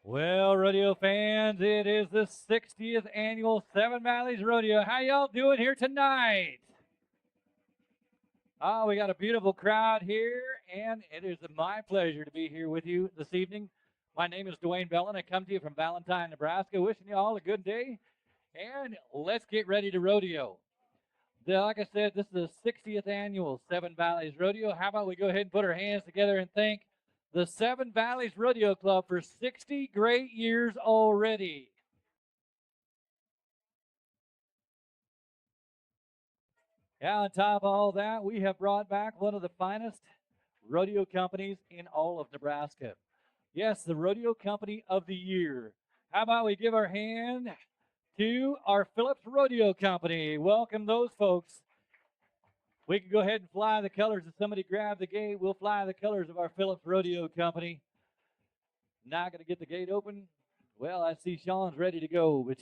Well, rodeo fans, it is the 60th annual Seven Valleys Rodeo. How y'all doing here tonight? Oh, we got a beautiful crowd here, and it is my pleasure to be here with you this evening. My name is Dwayne Bellin. I come to you from Valentine, Nebraska, wishing you all a good day, and let's get ready to rodeo. Like I said, this is the 60th annual Seven Valleys Rodeo. How about we go ahead and put our hands together and thank the Seven Valleys Rodeo Club for 60 great years already. Yeah, on top of all that, we have brought back one of the finest rodeo companies in all of Nebraska. Yes, the Rodeo Company of the Year. How about we give our hand to our Phillips Rodeo Company? Welcome those folks. We can go ahead and fly the colors. If somebody grab the gate, we'll fly the colors of our Phillips Rodeo Company. Not going to get the gate open. Well, I see Sean's ready to go, but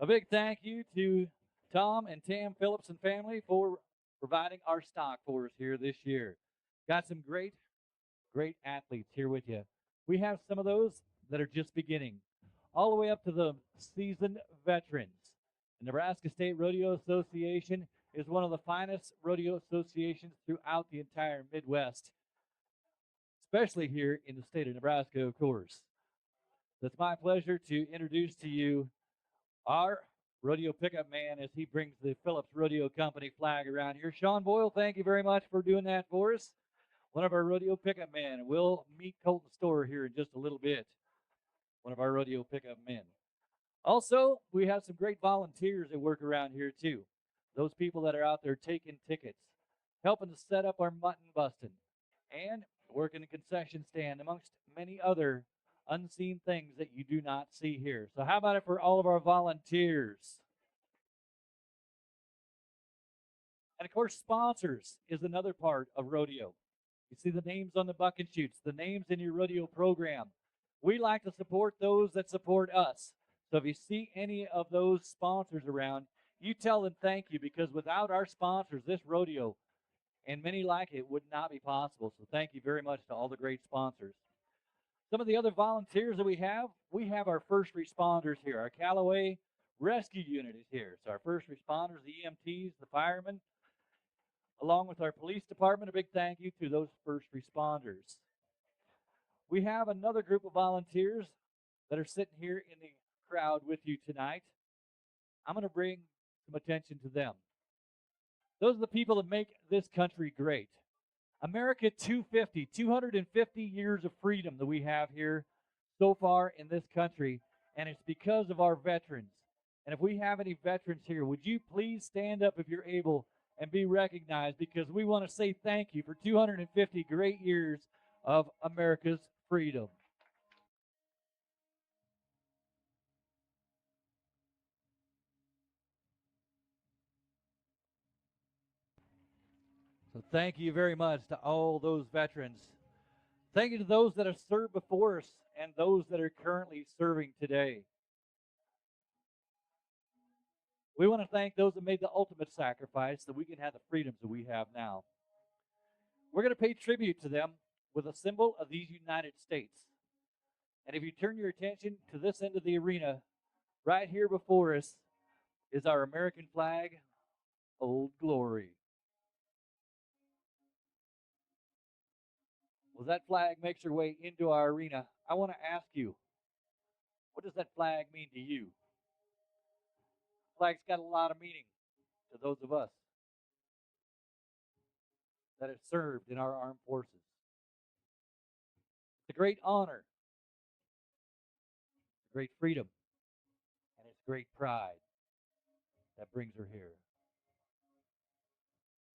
a big thank you to Tom and Tam Phillips and family for providing our stock for us here this year. Got some great athletes here with you. We have some of those that are just beginning, all the way up to the seasoned veterans. The Nebraska State Rodeo Association is one of the finest rodeo associations throughout the entire Midwest, especially here in the state of Nebraska, of course. It's my pleasure to introduce to you our rodeo pickup man as he brings the Phillips Rodeo Company flag around here. Sean Boyle, thank you very much for doing that for us. One of our rodeo pickup men. We'll meet Colton Store here in just a little bit. One of our rodeo pickup men. Also, we have some great volunteers that work around here too. Those people that are out there taking tickets, helping to set up our mutton busting, and working the concession stand, amongst many other unseen things that you do not see here. So, how about it for all of our volunteers? And of course, sponsors is another part of rodeo. You see the names on the bucket chutes, the names in your rodeo program. We like to support those that support us. So if you see any of those sponsors around, you tell them thank you, because without our sponsors, this rodeo and many like it would not be possible. So thank you very much to all the great sponsors. Some of the other volunteers that we have our first responders here. Our Callaway Rescue Unit is here. So our first responders, the EMTs, the firemen, along with our police department, a big thank you to those first responders. We have another group of volunteers that are sitting here in the crowd with you tonight. I'm going to bring some attention to them. Those are the people that make this country great. America 250 years of freedom that we have here so far in this country, and it's because of our veterans. And if we have any veterans here, would you please stand up if you're able and be recognized, because we want to say thank you for 250 great years of America's freedom. So thank you very much to all those veterans. Thank you to those that have served before us and those that are currently serving today. We want to thank those that made the ultimate sacrifice so we can have the freedoms that we have now. We're going to pay tribute to them with a symbol of these United States. And if you turn your attention to this end of the arena, right here before us is our American flag, Old Glory. Well, that flag makes her way into our arena. I want to ask you, what does that flag mean to you? Flag's got a lot of meaning to those of us that have served in our armed forces. It's a great honor, great freedom, and it's great pride that brings her here.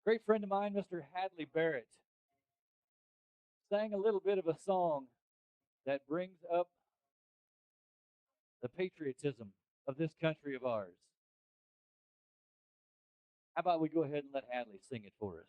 Great friend of mine, Mr. Hadley Barrett, sang a little bit of a song that brings up the patriotism of this country of ours. How about we go ahead and let Hadley sing it for us?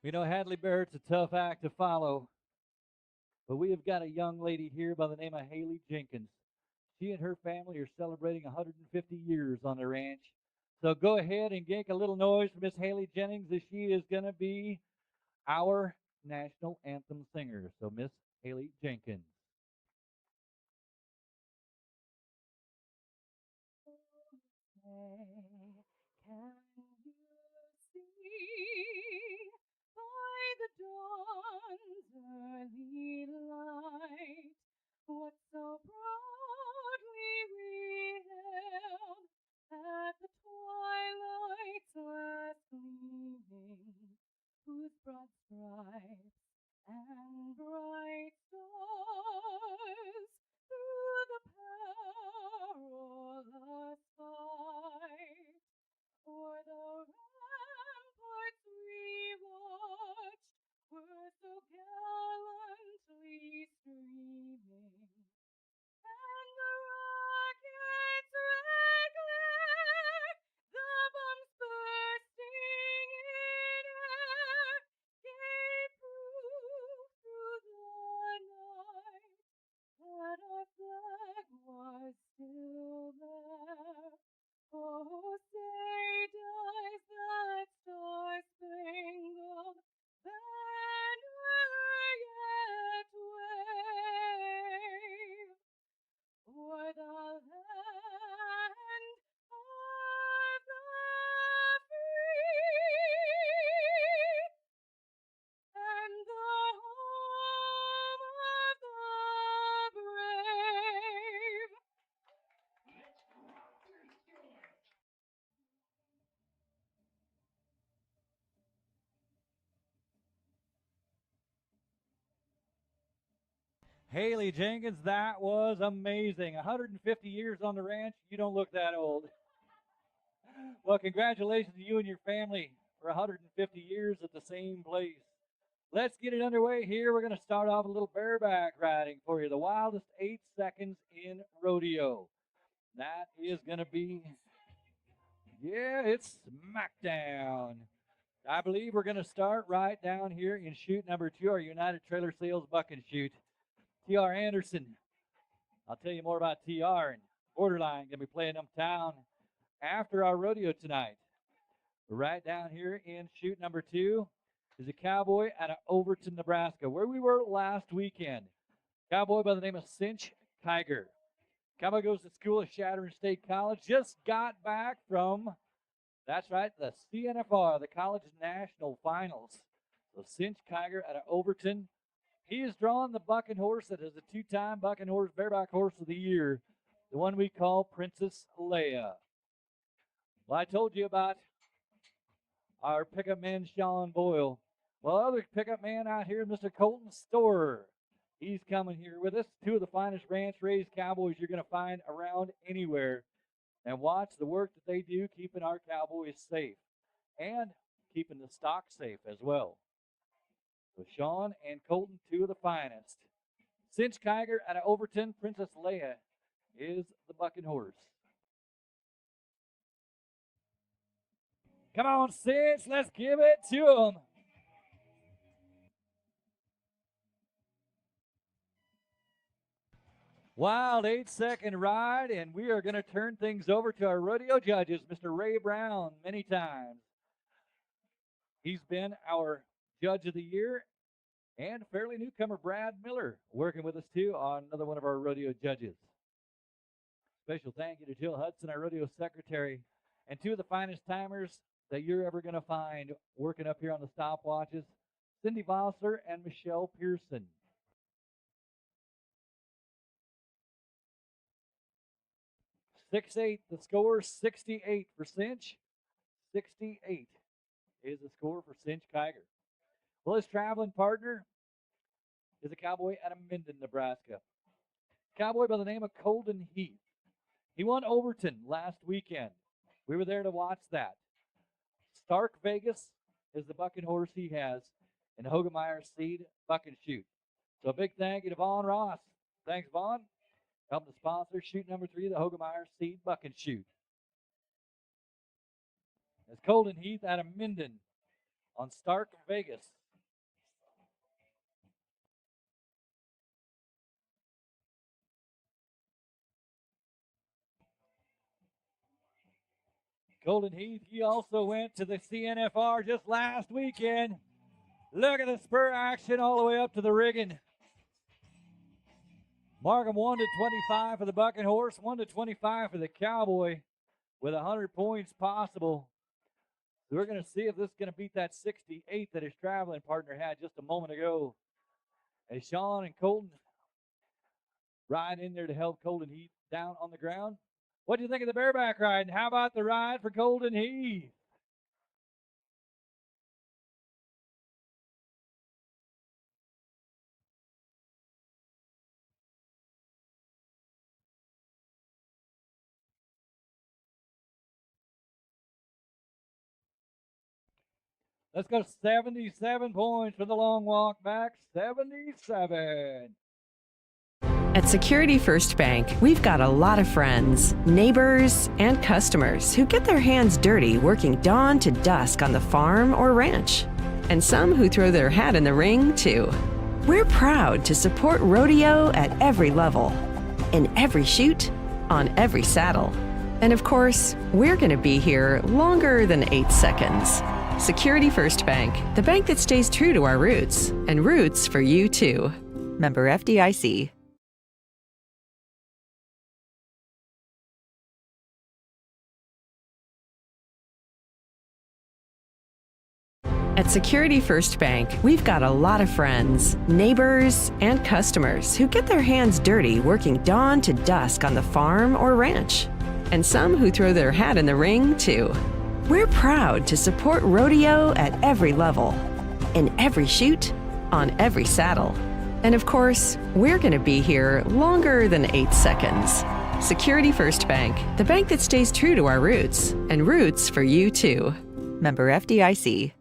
You know, Hadley Barrett's a tough act to follow, but we have got a young lady here by the name of Haley Jenkins. She and her family are celebrating 150 years on the ranch. So go ahead and make a little noise for Miss Haley Jennings as she is going to be our national anthem singer. So Miss Haley Jenkins. Can you see by the dawn's early light what so proudly we hailed at the twilight's last gleaming, whose broad stripes and bright stars through the perilous fight o'er the ramparts we watched were so gallantly streaming, and the rocket's red glare, the bombs bursting in air, gave proof through the night that our flag was still there. Oh, say does that star-spangled banner yet wave o'er the land of the free and the home of the brave? Haley Jenkins, that was amazing. 150 years on the ranch. You don't look that old. Well, congratulations to you and your family for 150 years at the same place. Let's get it underway here. We're going to start off a little bareback riding for you. The wildest 8 seconds in rodeo. That is going to be, yeah, it's smackdown. I believe we're going to start right down here in chute number 2, our United Trailer Sales Buck and Chute. T.R. Anderson. I'll tell you more about T.R. and Borderline. Going to be playing town after our rodeo tonight. Right down here in chute number 2 is a cowboy out of Overton, Nebraska, where we were last weekend. Cowboy by the name of Cinch Kiger. Cowboy goes to school at Shattern State College. Just got back from, that's right, the CNFR, the College National Finals. So Cinch Kiger out of Overton. He is drawing the bucking horse that is a 2-time bucking horse, bareback horse of the year, the one we call Princess Leia. Well, I told you about our pickup man, Sean Boyle. Well, other pickup man out here, Mr. Colton Storer. He's coming here with us. 2 of the finest ranch raised cowboys you're going to find around anywhere. And watch the work that they do keeping our cowboys safe and keeping the stock safe as well. So Sean and Colton, 2 of the finest. Cinch Kiger out of Overton, Princess Leia is the bucking horse. Come on, Cinch, let's give it to him. Wild 8-second ride, and we are going to turn things over to our rodeo judges, Mr. Ray Brown, many times. He's been our judge of the year, and fairly newcomer Brad Miller working with us too on another one of our rodeo judges. Special thank you to Jill Hudson, our rodeo secretary, and 2 of the finest timers that you're ever going to find working up here on the stopwatches, Cindy Vossler and Michelle Pearson. 6-8, the score 68 for Cinch. 68 is the score for Cinch Kiger. Well, his traveling partner is a cowboy out of Minden, Nebraska. Cowboy by the name of Colden Heath. He won Overton last weekend. We were there to watch that. Stark Vegas is the bucking horse he has, and Hogemeyer Seed Buck and Chute. So a big thank you to Vaughn Ross. Thanks, Vaughn. Helping to sponsor chute number 3, the Hogemeyer Seed Buck and Chute. As Colden Heath out of Minden on Stark, Vegas. Golden Heath, he also went to the CNFR just last weekend. Look at the spur action all the way up to the rigging. Markham 1 to 25 for the Bucking Horse, 1 to 25 for the Cowboy, with 100 points possible. So we're going to see if this is going to beat that 68 that his traveling partner had just a moment ago. As Sean and Colton ride in there to help Golden Heath down on the ground. What do you think of the bareback ride? And how about the ride for Golden Heath? Let's go 77 points for the long walk back. 77. At Security First Bank, we've got a lot of friends, neighbors, and customers who get their hands dirty working dawn to dusk on the farm or ranch. And some who throw their hat in the ring, too. We're proud to support Rodeo at every level, in every chute, on every saddle. And of course, we're going to be here longer than 8 seconds. Security First Bank, the bank that stays true to our roots, and roots for you, too. Member FDIC. At Security First Bank, we've got a lot of friends, neighbors, and customers who get their hands dirty working dawn to dusk on the farm or ranch. And some who throw their hat in the ring, too. We're proud to support Rodeo at every level, in every chute, on every saddle. And of course, we're going to be here longer than 8 seconds. Security First Bank, the bank that stays true to our roots, and roots for you, too. Member FDIC.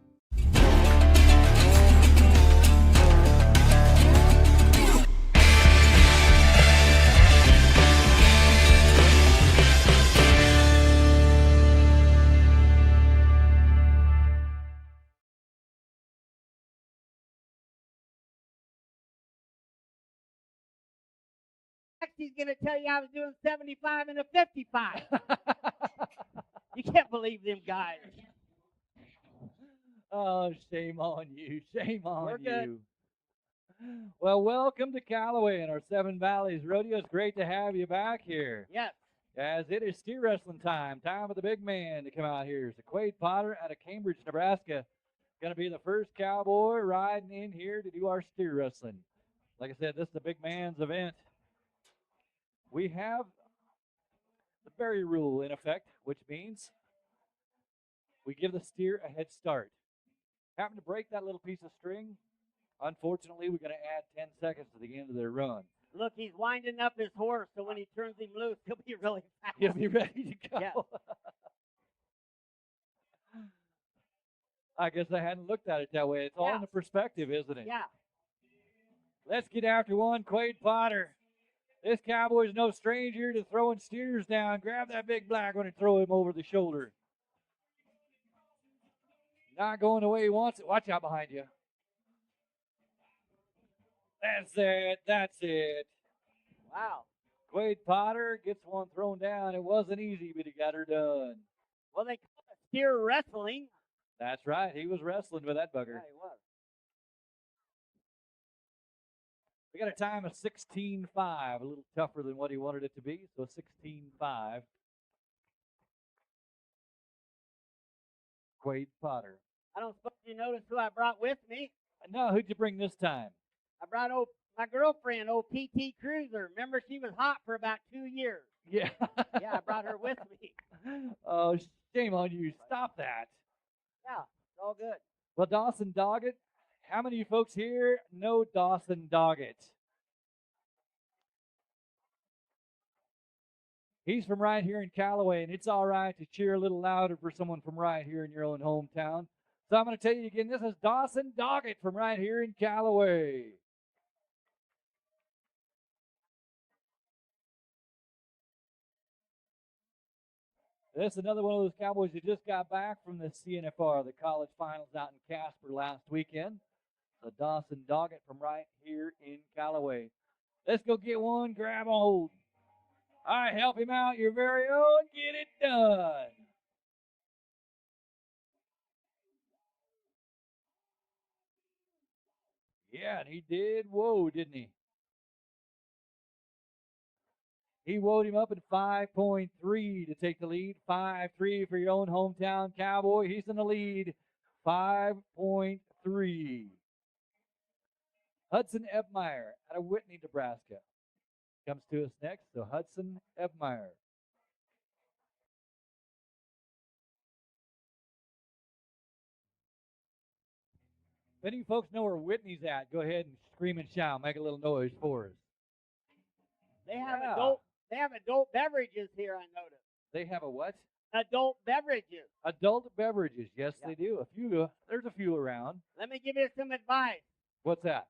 He's going to tell you I was doing 75 and a 55. You can't believe them guys. Oh, shame on you. Shame on We're you. good. Well, welcome to Callaway and our Seven Valleys Rodeo. It's great to have you back here. Yes. As it is steer wrestling time. Time for the big man to come out here. It's Quade Potter out of Cambridge, Nebraska. Going to be the first cowboy riding in here to do our steer wrestling. Like I said, this is the big man's event. We have the berry rule in effect, which means we give the steer a head start. Happen to break that little piece of string, unfortunately, we're going to add 10 seconds to the end of their run. Look, he's winding up his horse, so when he turns him loose, he'll be really fast. He'll be ready to go. Yeah. I guess I hadn't looked at it that way. It's all Yeah. in the perspective, isn't it? Yeah. Let's get after one, Quade Potter. This cowboy's no stranger to throwing steers down. Grab that big black one and throw him over the shoulder. Not going the way he wants it. Watch out behind you. That's it. That's it. Wow. Quade Potter gets one thrown down. It wasn't easy, but he got her done. Well, they call it steer wrestling. That's right. He was wrestling with that Yeah, bugger. he was. We got a time of 16.5, a little tougher than what he wanted it to be, so 16.5. Quade Potter. I don't suppose you noticed who I brought with me. No, who'd you bring this time? I brought my girlfriend, PT Cruiser. Remember, she was hot for about 2 years. Yeah. Yeah, I brought her with me. Oh, shame on you. Stop that. Yeah, it's all good. Well, Dawson Doggett, how many of you folks here know Dawson Doggett? He's from right here in Callaway, and it's all right to cheer a little louder for someone from right here in your own hometown. So I'm going to tell you again, this is Dawson Doggett from right here in Callaway. This is another one of those Cowboys who just got back from the CNFR, the college finals out in Casper last weekend. So Dawson Doggett from right here in Callaway. Let's go get one, grab a hold. All right, help him out, your very own. Get it done. Yeah, and he did. Whoa, didn't he? He woed him up at 5.3 to take the lead. 5-3 for your own hometown Cowboy. He's in the lead. 5.3. Hudson Ebmeyer out of Whitney, Nebraska, comes to us next. So Hudson Ebmeyer. If any folks know where Whitney's at, go ahead and scream and shout. Make a little noise for us. They have Yeah. adult beverages here, I noticed. They have a what? Adult beverages. Adult beverages. Yes, Yeah. they do. A few. There's a few around. Let me give you some advice. What's that?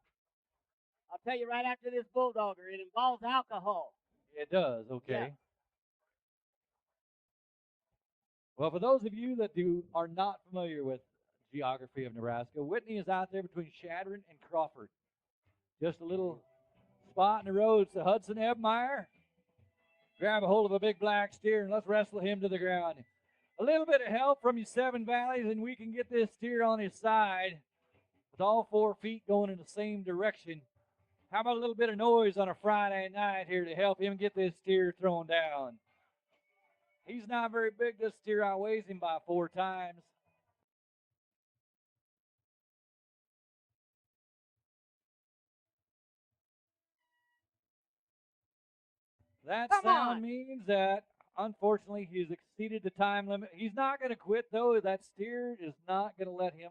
I'll tell you right after this bulldogger. It involves alcohol. It does. Okay. Yeah. Well, for those of you that are not familiar with geography of Nebraska, Whitney is out there between Shadron and Crawford. Just a little spot in the road. So Hudson Ebmeyer, grab a hold of a big black steer and let's wrestle him to the ground. A little bit of help from you Seven Valleys and we can get this steer on his side with all 4 feet going in the same direction. How about a little bit of noise on a Friday night here to help him get this steer thrown down? He's not very big. This steer outweighs him by 4 times. That Come sound on. means that, unfortunately, he's exceeded the time limit. He's not going to quit, though. That steer is not going to let him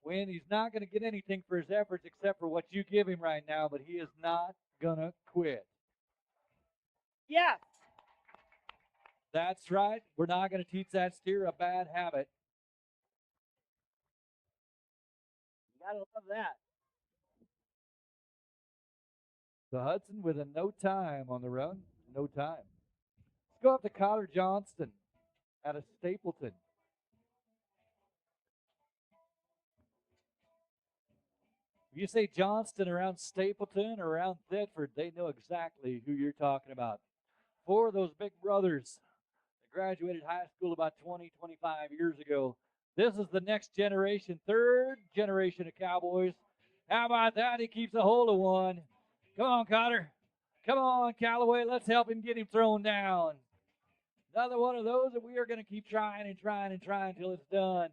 win. He's not going to get anything for his efforts except for what you give him right now, but he is not going to quit. Yes. That's right. We're not going to teach that steer a bad habit. You gotta love that. So Hudson with a no time on the run. No time. Let's go up to Cotter Johnston out of Stapleton. If you say Johnston around Stapleton or around Thetford, they know exactly who you're talking about. 4 of those big brothers that graduated high school about 20, 25 years ago. This is the next generation, 3rd generation of Cowboys. How about that? He keeps a hold of one. Come on, Cotter. Come on, Callaway. Let's help him get him thrown down. Another one of those that we are going to keep trying and trying and trying until it's done.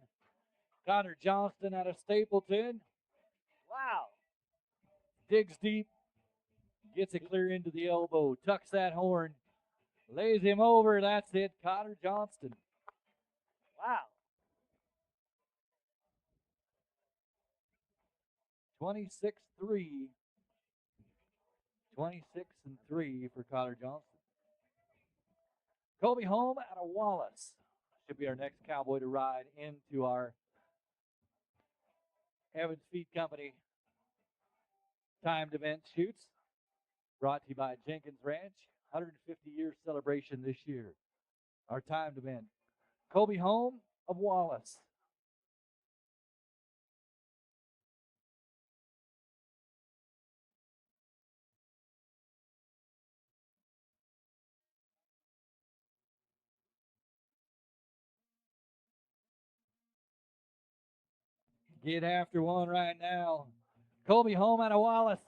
Cotter Johnston out of Stapleton. Wow. Digs deep. Gets it clear into the elbow. Tucks that horn. Lays him over. That's it. Cotter Johnston. Wow. 26-3. 26-3 for Cotter Johnston. Colby Home out of Wallace should be our next Cowboy to ride into our Evans Feed Company timed event shoots. Brought to you by Jenkins Ranch. 150-year celebration this year. Our timed event. Colby Home of Wallace. Get after one right now. Colby Home out of Wallace.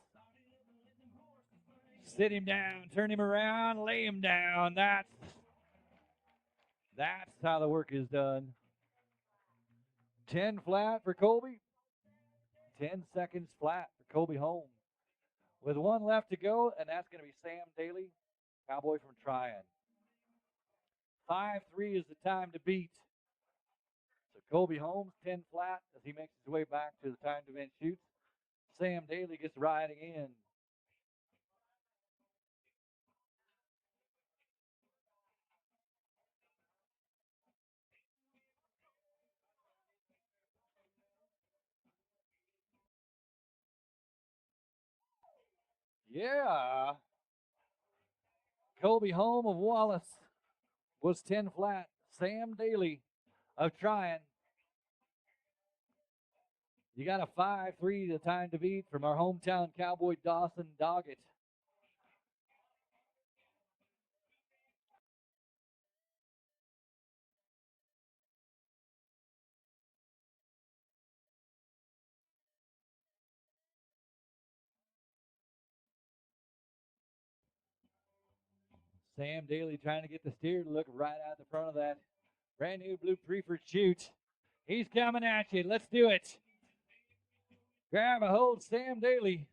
Sit him down, turn him around, lay him down. That's how the work is done. 10 flat for Colby. 10 seconds flat for Colby Home. With 1 left to go, and that's going to be Sam Daly, Cowboy from Tryon. 5-3 is the time to beat. So Colby Holmes, 10 flat as he makes his way back to the timed event shoots. Sam Daly gets riding in. Yeah. Colby Home of Wallace was 10 flat. Sam Daly of Tryon. You got a 5-3 the time to beat from our hometown cowboy Dawson Doggett. Sam Daly trying to get the steer to look right out the front of that brand new blue Preferred chute. He's coming at you. Let's do it. Grab a hold, Sam Daly.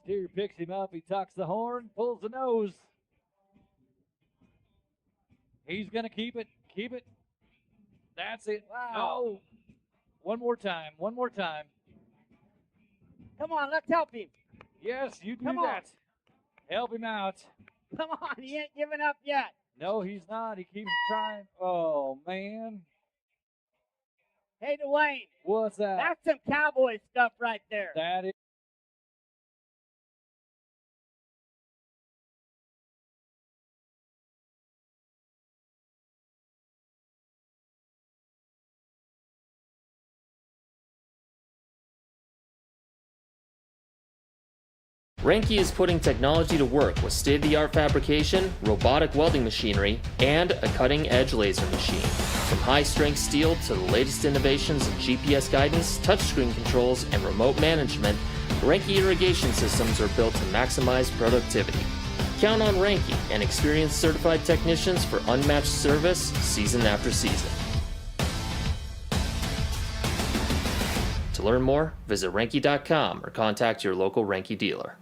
Steer picks him up. He tucks the horn, pulls the nose. He's going to keep it. Keep it. That's it. Wow. Oh, one more time. One more time. Come on, let's help him. Yes, you do Come on. that. Help him out. Come on, he ain't giving up yet. No, he's not. He keeps trying. Oh, man. Hey, Dwayne, What's that? that's some cowboy stuff right there. That is. Renke is putting technology to work with state-of-the-art fabrication, robotic welding machinery, and a cutting-edge laser machine. From high-strength steel to the latest innovations in GPS guidance, touchscreen controls, and remote management, Renke irrigation systems are built to maximize productivity. Count on Renke and experienced certified technicians for unmatched service season after season. To learn more, visit Renke.com or contact your local Renke dealer.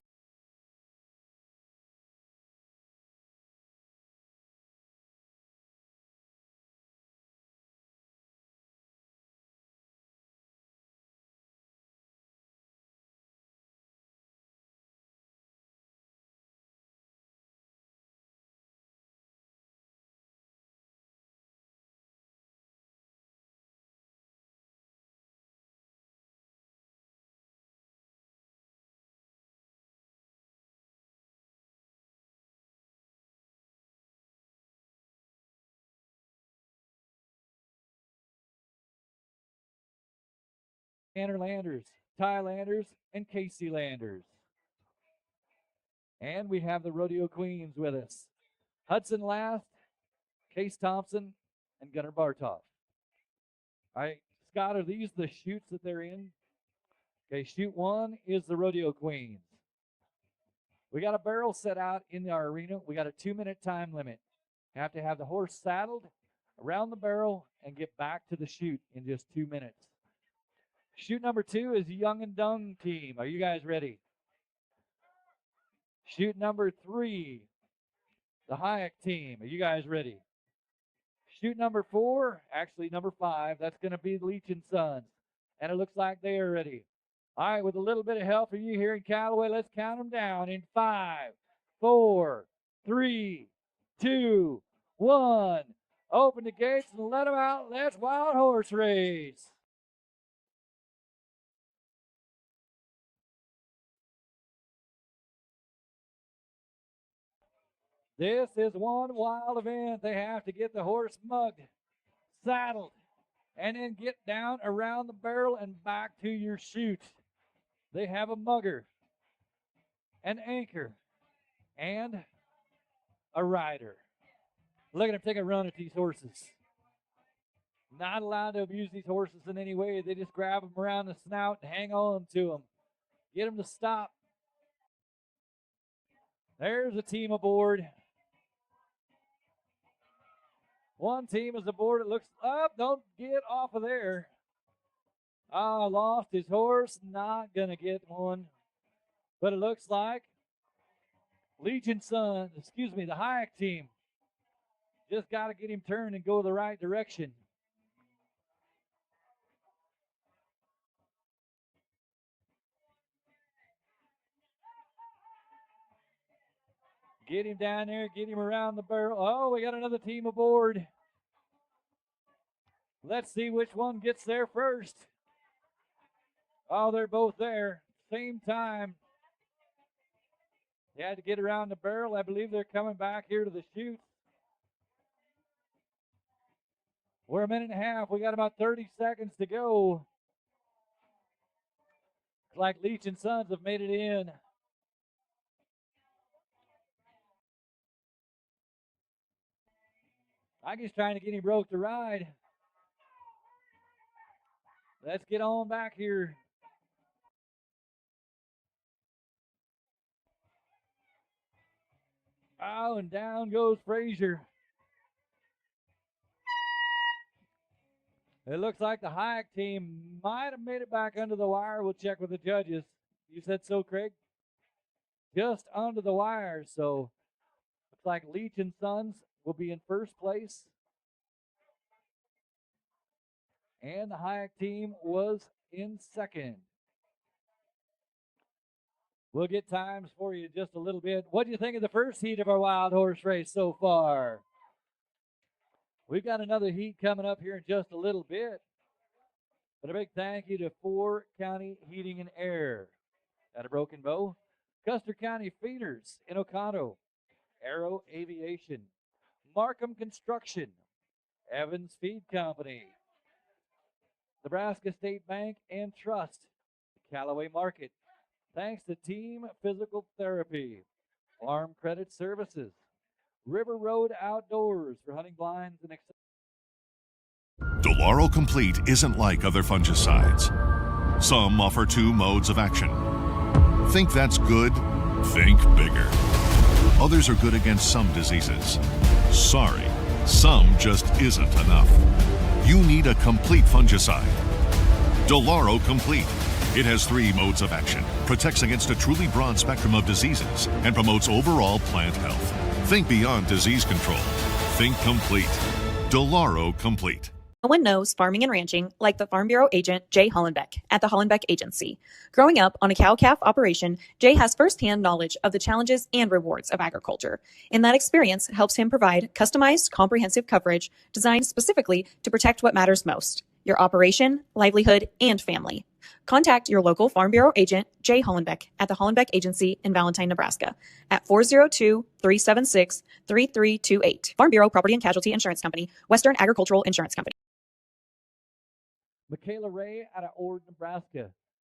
Tanner Landers, Ty Landers, and Casey Landers. And we have the Rodeo Queens with us. Hudson Last, Case Thompson, and Gunnar Bartoff. All right, Scott, are these the chutes that they're in? Okay, chute 1 is the Rodeo Queens. We got a barrel set out in our arena. We got a 2-minute time limit. You have to have the horse saddled around the barrel and get back to the chute in just 2 minutes. Chute number 2 is the Young and Dung team. Are you guys ready? Chute number 3, the Hayek team. Are you guys ready? Chute number 4, actually number 5, that's going to be Leach and Sons. And it looks like they are ready. All right, with a little bit of help from you here in Callaway, let's count them down in 5, 4, 3, 2, 1. Open the gates and let them out. Let's wild horse race. This is one wild event. They have to get the horse mugged, saddled, and then get down around the barrel and back to your chute. They have a mugger, an anchor, and a rider. Look at them take a run at these horses. Not allowed to abuse these horses in any way. They just grab them around the snout and hang on to them. Get them to stop. There's a team aboard. One team is aboard. It looks up. Don't get off of there. Lost his horse. Not going to get one. But it looks like Legion Sun, the Hayek team, just got to get him turned and go the right direction. Get him down there, get him around the barrel. Oh, we got another team aboard. Let's see which one gets there first. Oh, they're both there. Same time. They had to get around the barrel. I believe they're coming back here to the chute. We're a minute and a half. We got about 30 seconds to go. Looks like Leach and Sons have made it in. I guess trying to get him broke to ride. Let's get on back here. Oh, and down goes Frazier. It looks like the Hayek team might have made it back under the wire. We'll check with the judges. You said so, Craig? Just under the wire. So looks like Leach and Sons will be in first place. And the Hayek team was in second. We'll get times for you just a little bit. What do you think of the first heat of our wild horse race so far? We've got another heat coming up here in just a little bit. But a big thank you to 4 County Heating and Air at a Broken Bow, Custer County Feeders in Ocado, Aero Aviation, Markham Construction, Evans Feed Company, Nebraska State Bank and Trust, Callaway Market. Thanks to Team Physical Therapy, Farm Credit Services, River Road Outdoors for hunting blinds and accessories. Delaro Complete isn't like other fungicides. Some offer 2 modes of action. Think that's good? Think bigger. Others are good against some diseases. Sorry, some just isn't enough. You need a complete fungicide. Delaro Complete. It has 3 modes of action, protects against a truly broad spectrum of diseases, and promotes overall plant health. Think beyond disease control. Think complete. Delaro Complete. No one knows farming and ranching like the Farm Bureau agent Jay Hollenbeck at the Hollenbeck Agency. Growing up on a cow-calf operation, Jay has firsthand knowledge of the challenges and rewards of agriculture, and that experience helps him provide customized, comprehensive coverage designed specifically to protect what matters most: your operation, livelihood, and family. Contact your local Farm Bureau agent, Jay Hollenbeck, at the Hollenbeck Agency in Valentine, Nebraska, at 402-376-3328. Farm Bureau Property and Casualty Insurance Company, Western Agricultural Insurance Company. Michaela Ray out of Ord, Nebraska.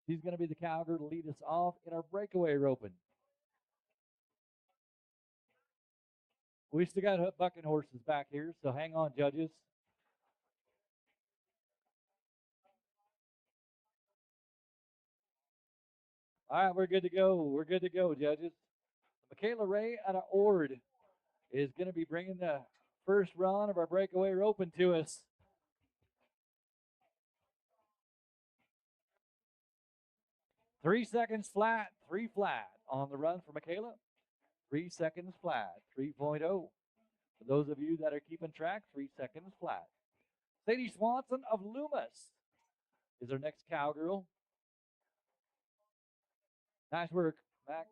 She's going to be the cowgirl to lead us off in our breakaway roping. We still got bucking horses back here, so hang on, judges. All right, we're good to go. We're good to go, judges. Michaela Ray out of Ord is going to be bringing the first run of our breakaway roping to us. Three seconds flat, 3 flat on the run for Michaela. 3 seconds flat, 3.0. For those of you that are keeping track, 3 seconds flat. Sadie Swanson of Loomis is our next cowgirl. Nice work, Mac.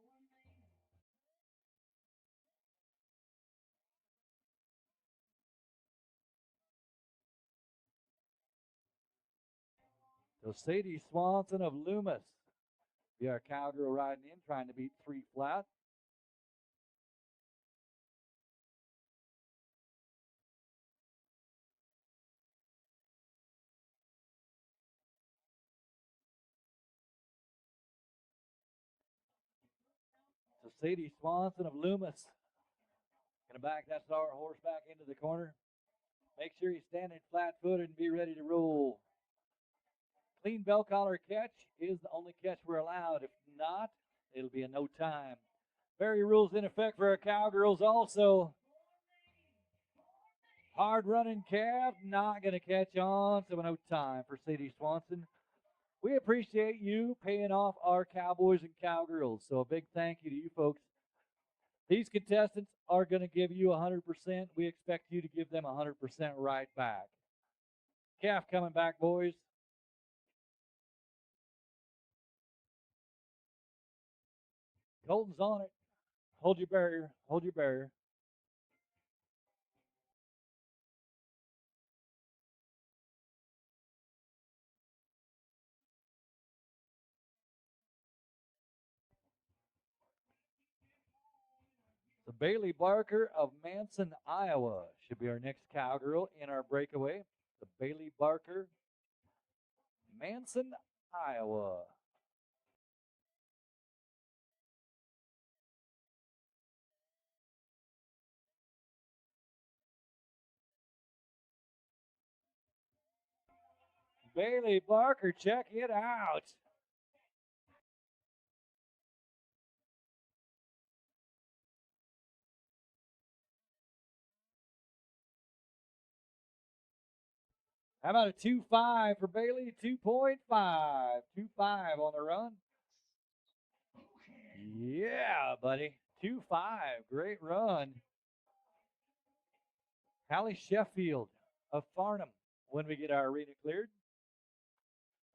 So Sadie Swanson of Loomis be our cowgirl riding in, trying to beat 3 flat. So Sadie Swanson of Loomis gonna back that star horse back into the corner. Make sure he's standing flat-footed and be ready to roll. Clean bell collar catch is the only catch we're allowed. If not, it'll be a no time. Very rules in effect for our cowgirls also. Hard running calf, not going to catch on, so no time for Sadie Swanson. We appreciate you paying off our cowboys and cowgirls, so a big thank you to you folks. These contestants are going to give you 100%. We expect you to give them 100% right back. Calf coming back, boys. Colton's on it. Hold your barrier. Hold your barrier. The Bailey Barker of Manson, Iowa should be our next cowgirl in our breakaway. The Bailey Barker, Manson, Iowa. Bailey Barker, check it out. How about a 2.5 for Bailey? 2.5. 2.5 on the run. Yeah, buddy. 2.5. Great run. Hallie Sheffield of Farnham when we get our arena cleared.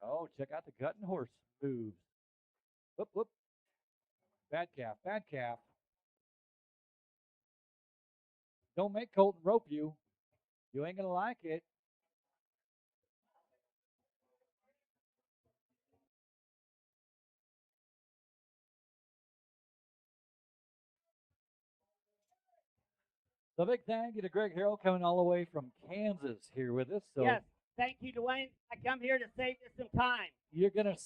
Oh, check out the cutting horse moves. Whoop, whoop. Bad calf, bad calf. Don't make Colton rope you. You ain't going to like it. So big thank you to Greg Harrell coming all the way from Kansas here with us. So Yes. Thank you, Dwayne. I come here to save you some time. you're going to...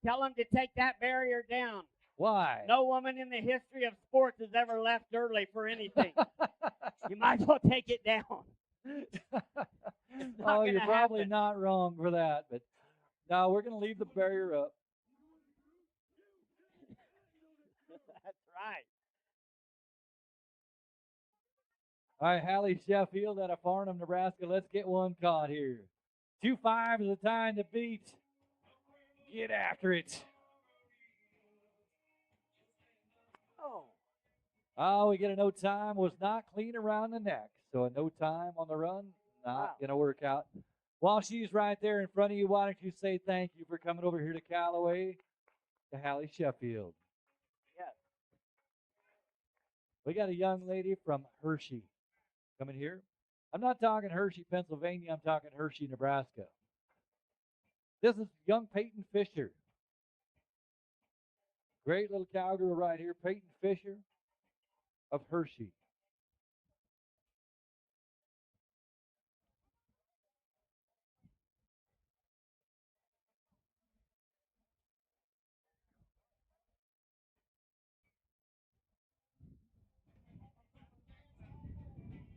Tell them to take that barrier down. Why? No woman in the history of sports has ever left early for anything. You might as well take it down. Oh, you're probably happen. not wrong for that. But no, we're going to leave the barrier up. That's right. All right, Hallie Sheffield out of Farnham, Nebraska. Let's get one caught here. 2.5 is the time to beat. Get after it. Oh, we get a no time. Was not clean around the neck. So a no time on the run, not going to work out. While she's right there in front of you, why don't you say thank you for coming over here to Callaway to Hallie Sheffield. Yes. We got a young lady from Hershey coming here. I'm not talking Hershey, Pennsylvania. I'm talking Hershey, Nebraska. This is young Peyton Fisher. Great little cowgirl right here, Peyton Fisher of Hershey.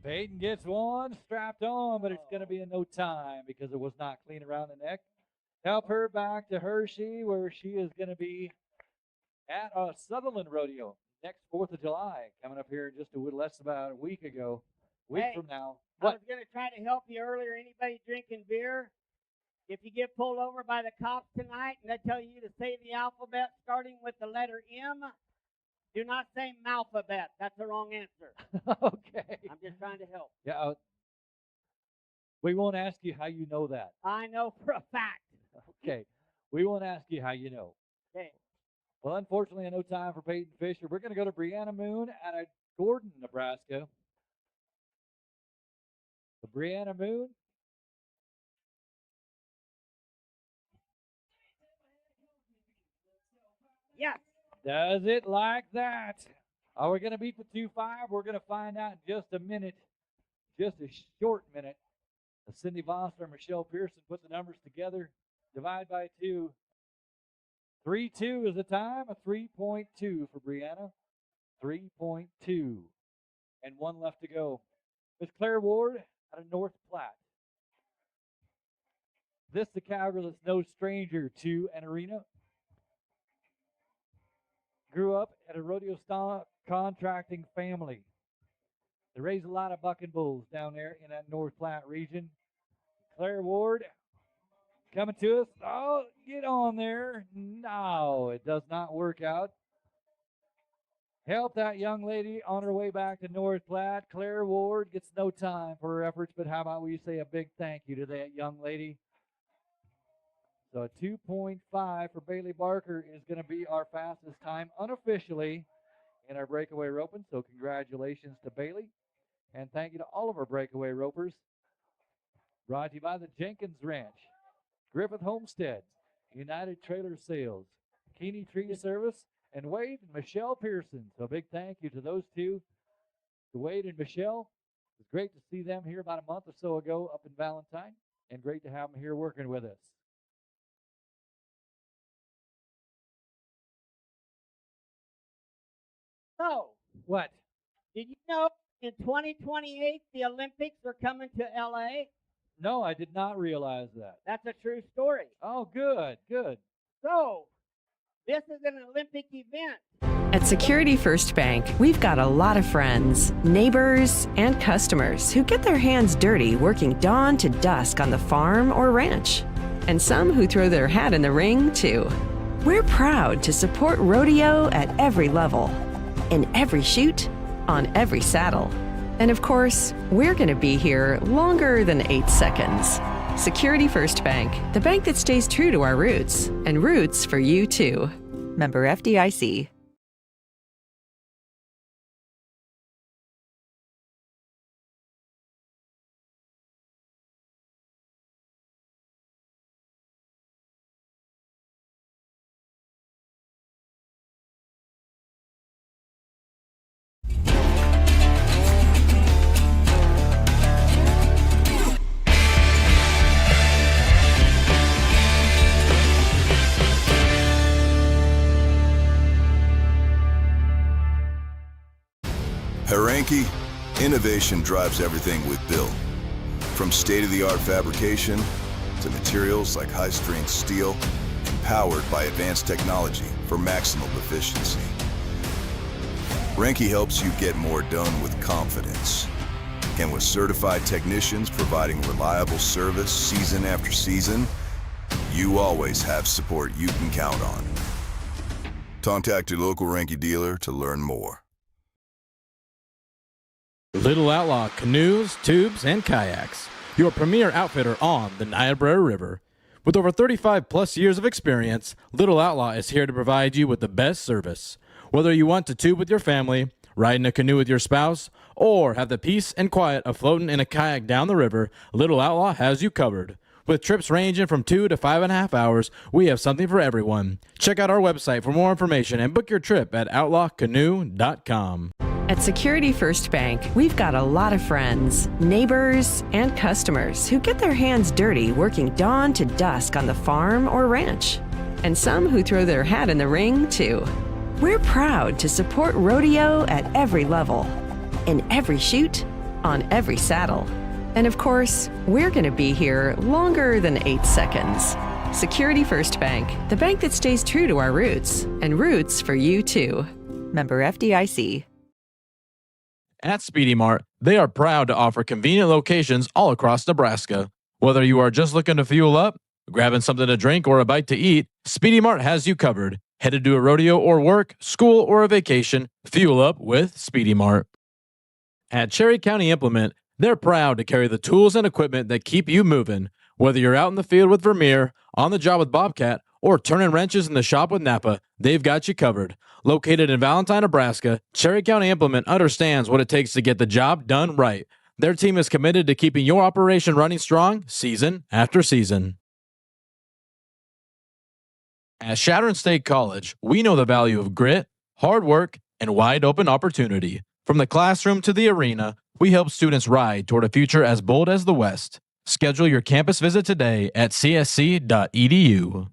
Peyton gets one strapped on, but it's going to be in no time because it was not clean around the neck. Help her back to Hershey, where she is going to be at Sutherland Rodeo next 4th of July, coming up here in just a little less about a week from now. I was going to try to help you earlier. Anybody drinking beer? If you get pulled over by the cops tonight and they tell you to say the alphabet starting with the letter M, do not say malphabet. That's the wrong answer. Okay. I'm just trying to help. Yeah. We won't ask you how you know that. I know for a fact. Okay. We won't ask you how you know. Okay. Well, unfortunately, no time for Peyton Fisher. We're going to go to Brianna Moon out of Gordon, Nebraska. The Brianna Moon. Yes. Does it like that? Are we going to beat the 2.5? We're going to find out in just a minute. Just a short minute. Cindy Vossler and Michelle Pearson put the numbers together. Divide by 2. 3.2 is the time. A 3.2 for Brianna. 3.2. And one left to go. Miss Claire Ward out of North Platte. This the cowgirl is no stranger to an arena. Grew up at a rodeo stock contracting family. They raise a lot of bucking bulls down there in that North Platte region. Claire Ward coming to us. Oh, get on there. No, it does not work out. Help that young lady on her way back to North Platte. Claire Ward gets no time for her efforts, but how about we say a big thank you to that young lady? So a 2.5 for Bailey Barker is going to be our fastest time unofficially in our breakaway roping. So congratulations to Bailey. And thank you to all of our breakaway ropers. Brought to you by the Jenkins Ranch, Griffith Homestead, United Trailer Sales, Keeney Tree Service, and Wade and Michelle Pearson. So a big thank you to those two to Wade and Michelle. It was great to see them here about a month or so ago up in Valentine, and great to have them here working with us. So, What? did you know in 2028 the Olympics are coming to LA? No, I did not realize that. That's a true story. Oh, good, good. So, this is an Olympic event. At Security First Bank, we've got a lot of friends, neighbors, and customers who get their hands dirty working dawn to dusk on the farm or ranch. And some who throw their hat in the ring, too. We're proud to support Rodeo at every level, in every chute, on every saddle. And of course, we're going to be here longer than 8 seconds. Security First Bank, the bank that stays true to our roots, and roots for you too. Member FDIC. Haranki, innovation drives everything we build. From state-of-the-art fabrication to materials like high-strength steel, empowered by advanced technology for maximum efficiency. Haranki helps you get more done with confidence. And with certified technicians providing reliable service season after season, you always have support you can count on. Contact your local Haranki dealer to learn more. Little Outlaw Canoes, Tubes, and Kayaks, your premier outfitter on the Niobrara River. With over 35 plus years of experience, Little Outlaw is here to provide you with the best service. Whether you want to tube with your family, ride in a canoe with your spouse, or have the peace and quiet of floating in a kayak down the river, Little Outlaw has you covered. With trips ranging from 2 to 5.5 hours, we have something for everyone. Check out our website for more information and book your trip at outlawcanoe.com. At Security First Bank, we've got a lot of friends, neighbors, and customers who get their hands dirty working dawn to dusk on the farm or ranch. And some who throw their hat in the ring, too. We're proud to support Rodeo at every level, in every chute, on every saddle. And of course, we're going to be here longer than 8 seconds. Security First Bank, the bank that stays true to our roots, and roots for you too. Member FDIC. At Speedy Mart, they are proud to offer convenient locations all across Nebraska. Whether you are just looking to fuel up, grabbing something to drink, or a bite to eat, Speedy Mart has you covered. Headed to a rodeo or work, school, or a vacation, fuel up with Speedy Mart. At Cherry County Implement, they're proud to carry the tools and equipment that keep you moving. Whether you're out in the field with Vermeer, on the job with Bobcat, or turning wrenches in the shop with Napa, they've got you covered. Located in Valentine, Nebraska, Cherry County Implement understands what it takes to get the job done right. Their team is committed to keeping your operation running strong season after season. At Shattern State College, we know the value of grit, hard work, and wide open opportunity. From the classroom to the arena, we help students ride toward a future as bold as the West. Schedule your campus visit today at csc.edu.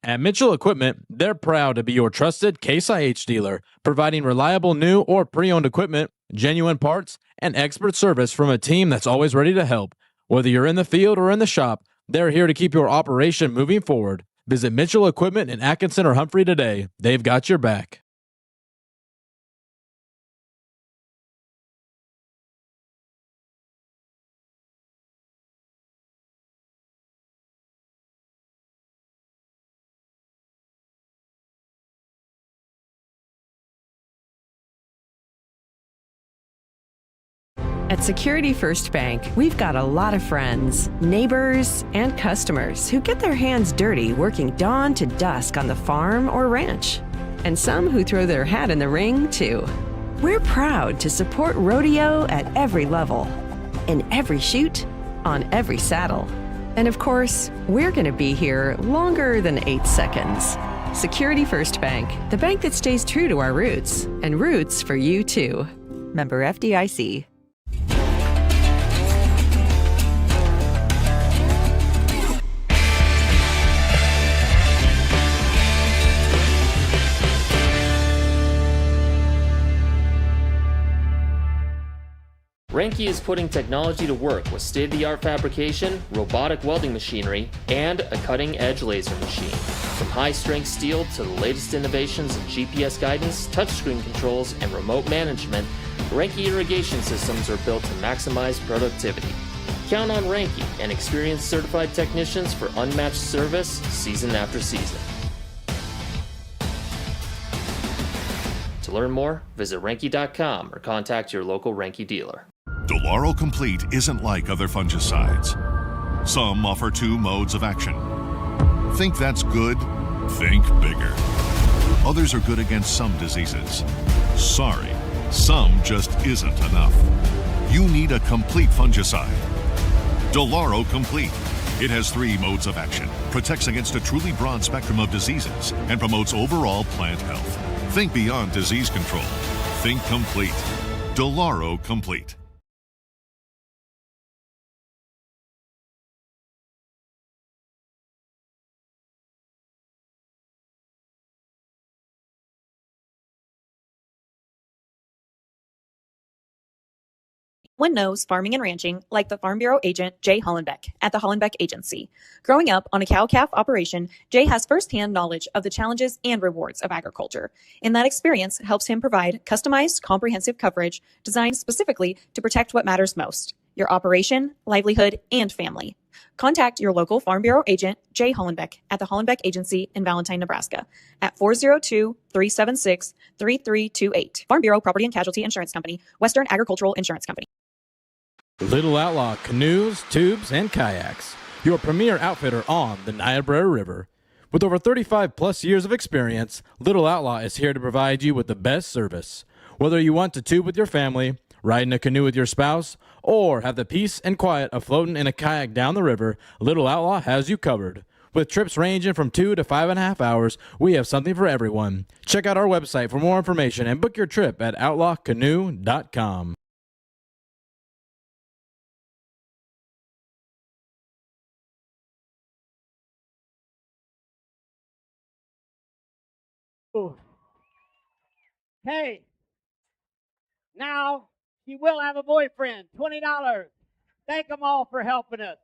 At Mitchell Equipment, they're proud to be your trusted Case IH dealer, providing reliable new or pre-owned equipment, genuine parts, and expert service from a team that's always ready to help. Whether you're in the field or in the shop, they're here to keep your operation moving forward. Visit Mitchell Equipment in Atkinson or Humphrey today. They've got your back. At Security First Bank, we've got a lot of friends, neighbors, and customers who get their hands dirty working dawn to dusk on the farm or ranch. And some who throw their hat in the ring, too. We're proud to support Rodeo at every level, in every chute, on every saddle. And of course, we're going to be here longer than 8 seconds. Security First Bank, the bank that stays true to our roots, and roots for you too. member FDIC. Ranke is putting technology to work with state-of-the-art fabrication, robotic welding machinery, and a cutting-edge laser machine. From high-strength steel to the latest innovations in GPS guidance, touchscreen controls, and remote management, Ranke irrigation systems are built to maximize productivity. Count on Ranke and experienced certified technicians for unmatched service season after season. To learn more, visit Ranke.com or contact your local Ranke dealer. Delaro Complete isn't like other fungicides. Some offer 2 modes of action. Think that's good? Think bigger. Others are good against some diseases. Sorry, some just isn't enough. You need a complete fungicide. Delaro Complete. It has 3 modes of action, protects against a truly broad spectrum of diseases, and promotes overall plant health. Think beyond disease control. Think complete. Delaro Complete. One knows farming and ranching like the Farm Bureau agent Jay Hollenbeck at the Hollenbeck Agency. Growing up on a cow-calf operation, Jay has firsthand knowledge of the challenges and rewards of agriculture, and that experience helps him provide customized, comprehensive coverage designed specifically to protect what matters most: your operation, livelihood, and family. Contact your local Farm Bureau agent, Jay Hollenbeck, at the Hollenbeck Agency in Valentine, Nebraska, at 402-376-3328. Farm Bureau Property and Casualty Insurance Company, Western Agricultural Insurance Company. Little Outlaw Canoes, Tubes, and Kayaks, your premier outfitter on the Niobrara River. With over 35 plus years of experience, Little Outlaw is here to provide you with the best service. Whether you want to tube with your family, ride in a canoe with your spouse, or have the peace and quiet of floating in a kayak down the river, Little Outlaw has you covered. With trips ranging from 2 to 5.5 hours, we have something for everyone. Check out our website for more information and book your trip at outlawcanoe.com. Hey, now she will have a boyfriend. $20. Thank them all for helping us.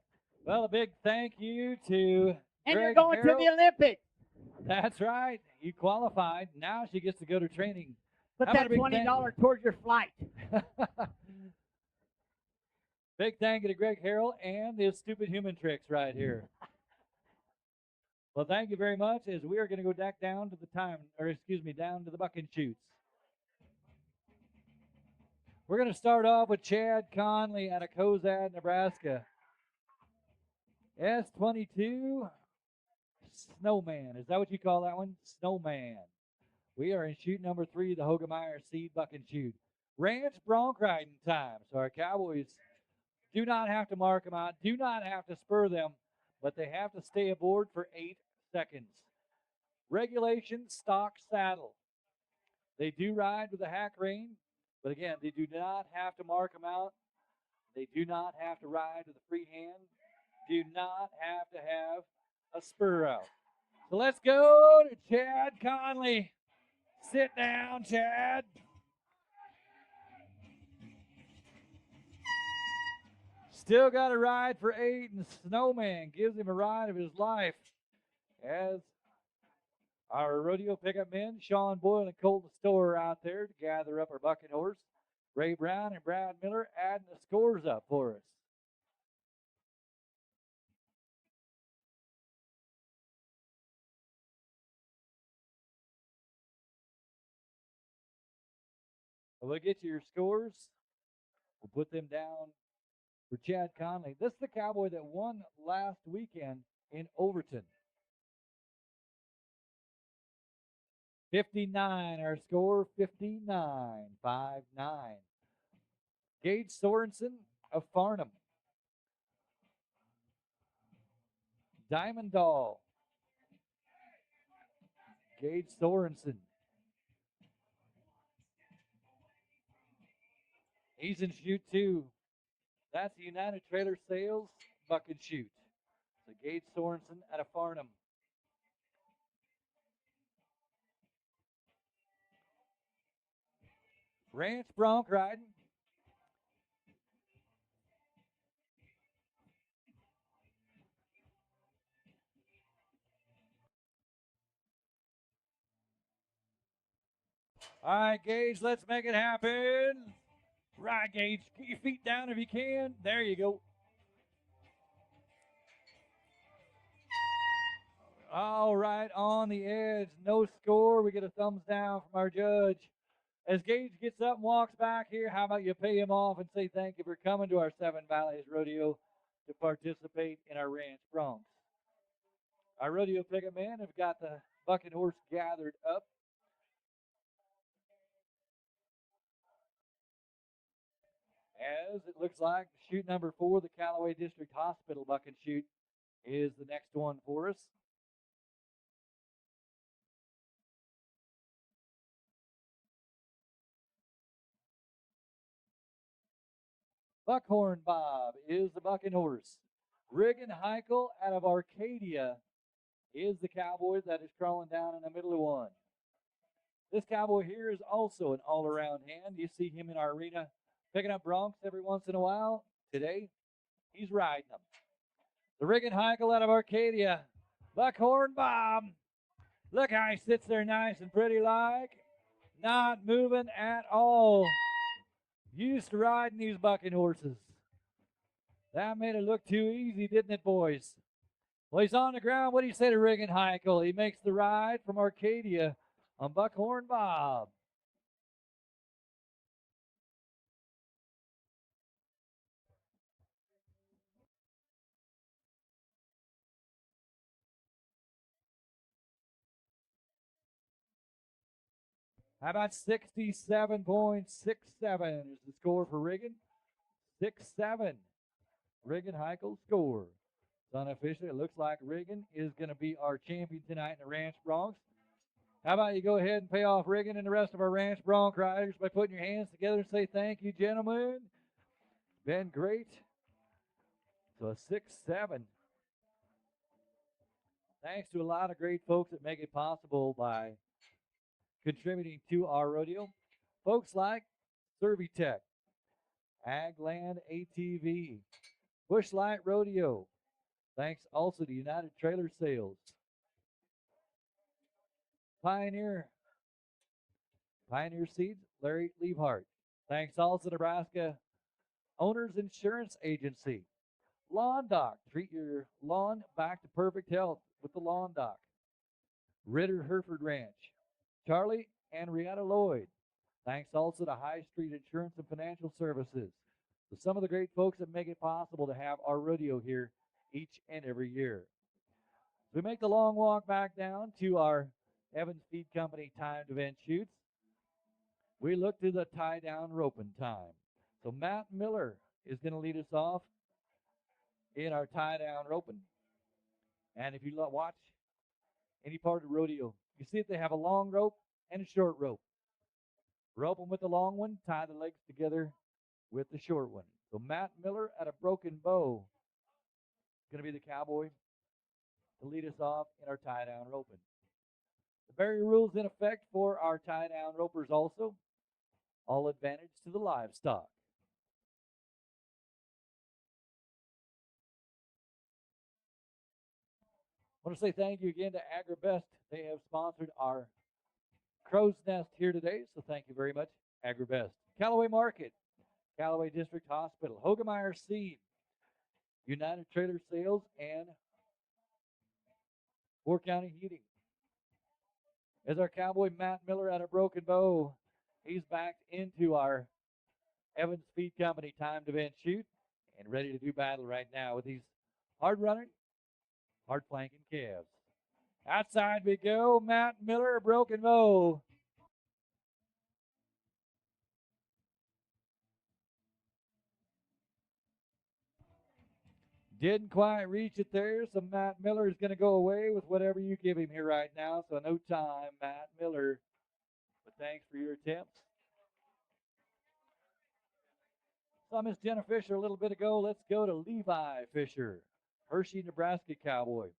Well, a big thank you to And you're Greg going Harrell. to the Olympics. That's right. You qualified. Now she gets to go to training. Put How about that a big $20 towards your flight. Big thank you to Greg Harrell and his stupid human tricks right here. Well, thank you very much, as we are going to go back down to down to the buck and shoots. We're going to start off with Chad Conley out of Cozad, Nebraska. S22 Snowman. Is that what you call that one? Snowman. We are in shoot number 3, the Hogemeyer Seed Buck and Shoot. Ranch bronc riding time. So our Cowboys do not have to mark them out, do not have to spur them, but they have to stay aboard for 8 seconds. Regulation stock saddle. They do ride with a hack rein, but again, they do not have to mark them out. They do not have to ride with a free hand. Do not have to have a spur out. So let's go to Chad Conley. Sit down, Chad. Still got a ride for 8, and Snowman gives him a ride of his life. As our rodeo pickup men, Sean Boyle and Colton Storer, are out there to gather up our bucket horse. Ray Brown and Brad Miller adding the scores up for us. We'll get you your scores. We'll put them down for Chad Conley. This is the Cowboy that won last weekend in Overton. 59, our score, 59, 5-9. Gage Sorensen of Farnham. Diamond Doll. Gage Sorensen. He's in chute 2. That's the United Trailer Sales buck and chute. So Gage Sorensen out of Farnham. Ranch bronc riding. All right, Gage, let's make it happen. Right, Gage. Get your feet down if you can. There you go. All right, on the edge. No score. We get a thumbs down from our judge. As Gage gets up and walks back here, how about you pay him off and say thank you for coming to our Seven Valleys Rodeo to participate in our ranch broncs. Our rodeo picket men have got the buck and horse gathered up. As it looks like chute number 4, the Callaway District Hospital buck and chute, is the next one for us. Buckhorn Bob is the buck and horse. Riggin Heichel out of Arcadia is the cowboy that is crawling down in the middle of one. This cowboy here is also an all-around hand. You see him in our arena picking up broncs every once in a while. Today, he's riding them. The Riggin Heichel out of Arcadia. Buckhorn Bob. Look how he sits there nice and pretty like. Not moving at all. Used to riding these bucking horses. That made it look too easy, didn't it, boys? Well, he's on the ground. What do you say to Riggin Heichel? He makes the ride from Arcadia on Buckhorn Bob. How about 67.67 is the score for Riggin? 6-7. Riggin Heichel score. It's unofficial. It looks like Riggin is going to be our champion tonight in the Ranch Broncs. How about you go ahead and pay off Riggin and the rest of our Ranch Bronc riders by putting your hands together and say thank you, gentlemen. Been great. So a 6-7. Thanks to a lot of great folks that make it possible by contributing to our rodeo. Folks like Servitech, Agland ATV, Bushlight Rodeo. Thanks also to United Trailer Sales. Pioneer Seeds, Larry Liebhart. Thanks also to Nebraska Owners Insurance Agency. Lawn Doc, treat your lawn back to perfect health with the Lawn Doc. Ritter Hereford Ranch. Charlie and Rihanna Lloyd. Thanks also to High Street Insurance and Financial Services. So some of the great folks that make it possible to have our rodeo here each and every year. We make the long walk back down to our Evans Feed Company timed event shoots. We look to the tie-down roping time. So Matt Miller is going to lead us off in our tie-down roping. And if you watch any part of the rodeo, you see that they have a long rope and a short rope. Rope them with the long one, tie the legs together with the short one. So Matt Miller at a Broken Bow is going to be the cowboy to lead us off in our tie-down roping. The barrier rules in effect for our tie-down ropers also. All advantage to the livestock. I want to say thank you again to AgriBest. They have sponsored our Crow's Nest here today, so thank you very much, AgriBest. Callaway Market, Callaway District Hospital, Hogemeyer Seed, United Trailer Sales, and Four County Heating. As our cowboy Matt Miller at a Broken Bow, he's backed into our Evans Feed Company timed event shoot and ready to do battle right now with these hard running, hard flanking calves. Outside we go, Matt Miller, Broken Bow. Didn't quite reach it there, so Matt Miller is going to go away with whatever you give him here right now. So no time, Matt Miller. But thanks for your attempts. Saw Miss Jenna Fisher a little bit ago. Let's go to Levi Fisher, Hershey, Nebraska Cowboy.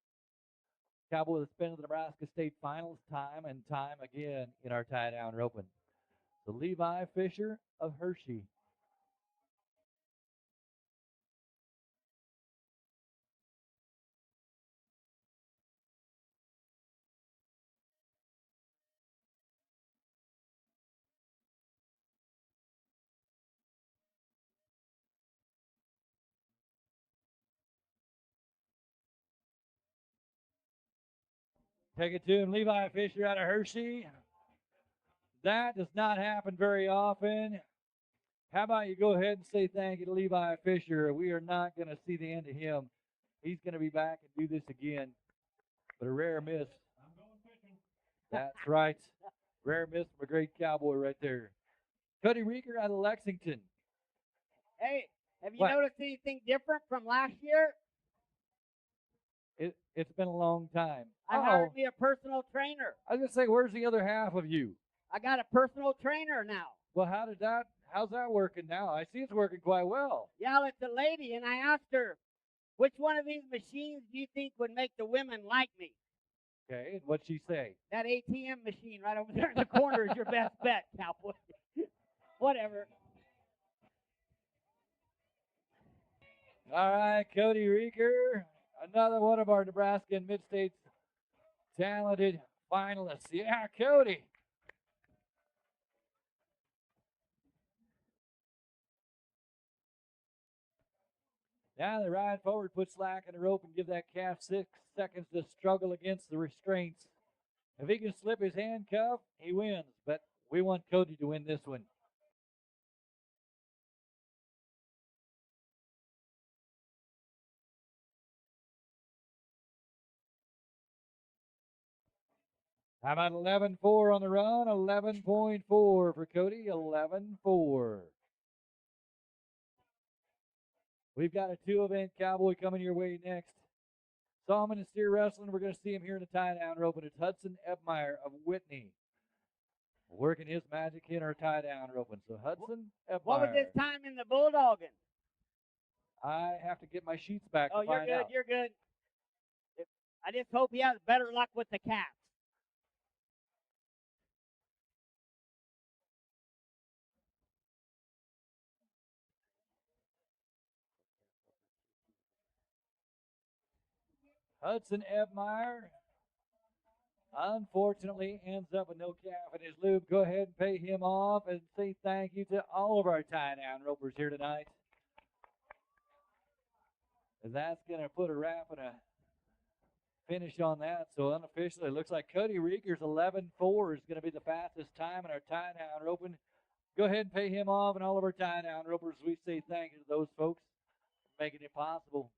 Cowboy that's been to the Nebraska State Finals time and time again in our tie-down roping. So Levi Fisher of Hershey. Take it to him, Levi Fisher out of Hershey. That does not happen very often. How about you go ahead and say thank you to Levi Fisher? We are not going to see the end of him. He's going to be back and do this again. But a rare miss. I'm going fishing. That's right. Rare miss from a great cowboy right there. Cody Rieger out of Lexington. Hey, have you What? noticed anything different from last year? It's been a long time. I hired me a personal trainer. I was going to say, where's the other half of you? I got a personal trainer now. Well, how's that working now? I see it's working quite well. Yeah, it's a lady, and I asked her, which one of these machines do you think would make the women like me? Okay, and what'd she say? That ATM machine right over there in the corner is your best bet, cowboy. Whatever. All right, Cody Rieger, another one of our Nebraska and Mid-States talented finalists. Yeah, Cody. Now they ride forward, put slack in the rope, and give that calf 6 seconds to struggle against the restraints. If he can slip his handcuff, he wins. But we want Cody to win this one. How about 11.4 on the run? 11.4 for Cody. 11.4. We've got a 2-event cowboy coming your way next. Saw him in the steer wrestling. We're going to see him here in the tie-down rope. And it's Hudson Ebmeyer of Whitney working his magic in our tie-down roping. So Hudson Ebmeyer. What was his time in the bulldogging? I have to get my sheets back Oh, to you're find good. out. You're good. I just hope he has better luck with the cats. Hudson Ebmeyer, unfortunately, ends up with no calf in his loop. Go ahead and pay him off and say thank you to all of our tie-down ropers here tonight. And that's going to put a wrap and a finish on that. So unofficially, it looks like Cody Rieger's 11.4 is going to be the fastest time in our tie-down roping. Go ahead and pay him off and all of our tie-down ropers. We say thank you to those folks for making it possible.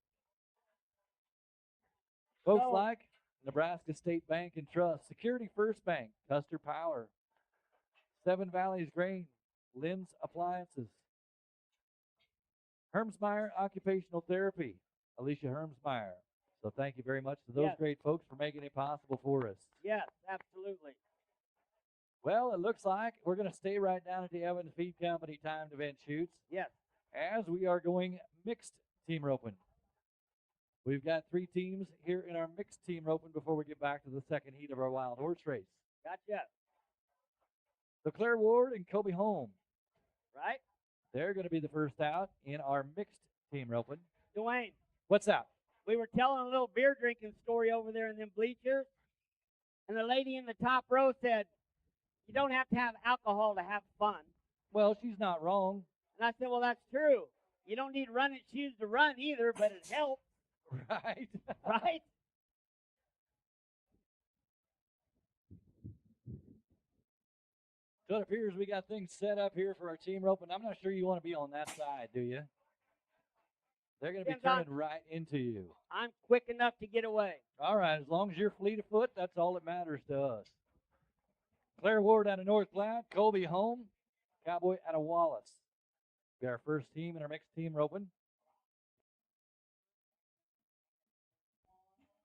Folks like Nebraska State Bank and Trust, Security First Bank, Custer Power, Seven Valleys Grain, Lynn's Appliances, Hermsmeyer Occupational Therapy, Alicia Hermsmeyer. So thank you very much to those great folks for making it possible for us. Yes, absolutely. Well, it looks like we're going to stay right down at the Evans Feed Company timed event shoots. Yes. As we are going mixed team roping. We've got 3 teams here in our mixed team roping before we get back to the second heat of our wild horse race. Gotcha. So Claire Ward and Kobe Holm. Right? They're going to be the first out in our mixed team roping. Dwayne. What's that? We were telling a little beer drinking story over there in them bleachers, and the lady in the top row said, you don't have to have alcohol to have fun. Well, she's not wrong. And I said, well, that's true. You don't need running shoes to run either, but it helps. Right. Right? So it appears we got things set up here for our team roping. I'm not sure you want to be on that side, do you? They're going to be turning right into you. I'm quick enough to get away. All right, as long as you're fleet of foot, that's all that matters to us. Claire Ward out of North Platte, Colby Holm, Cowboy out of Wallace. Be our first team in our mixed team roping.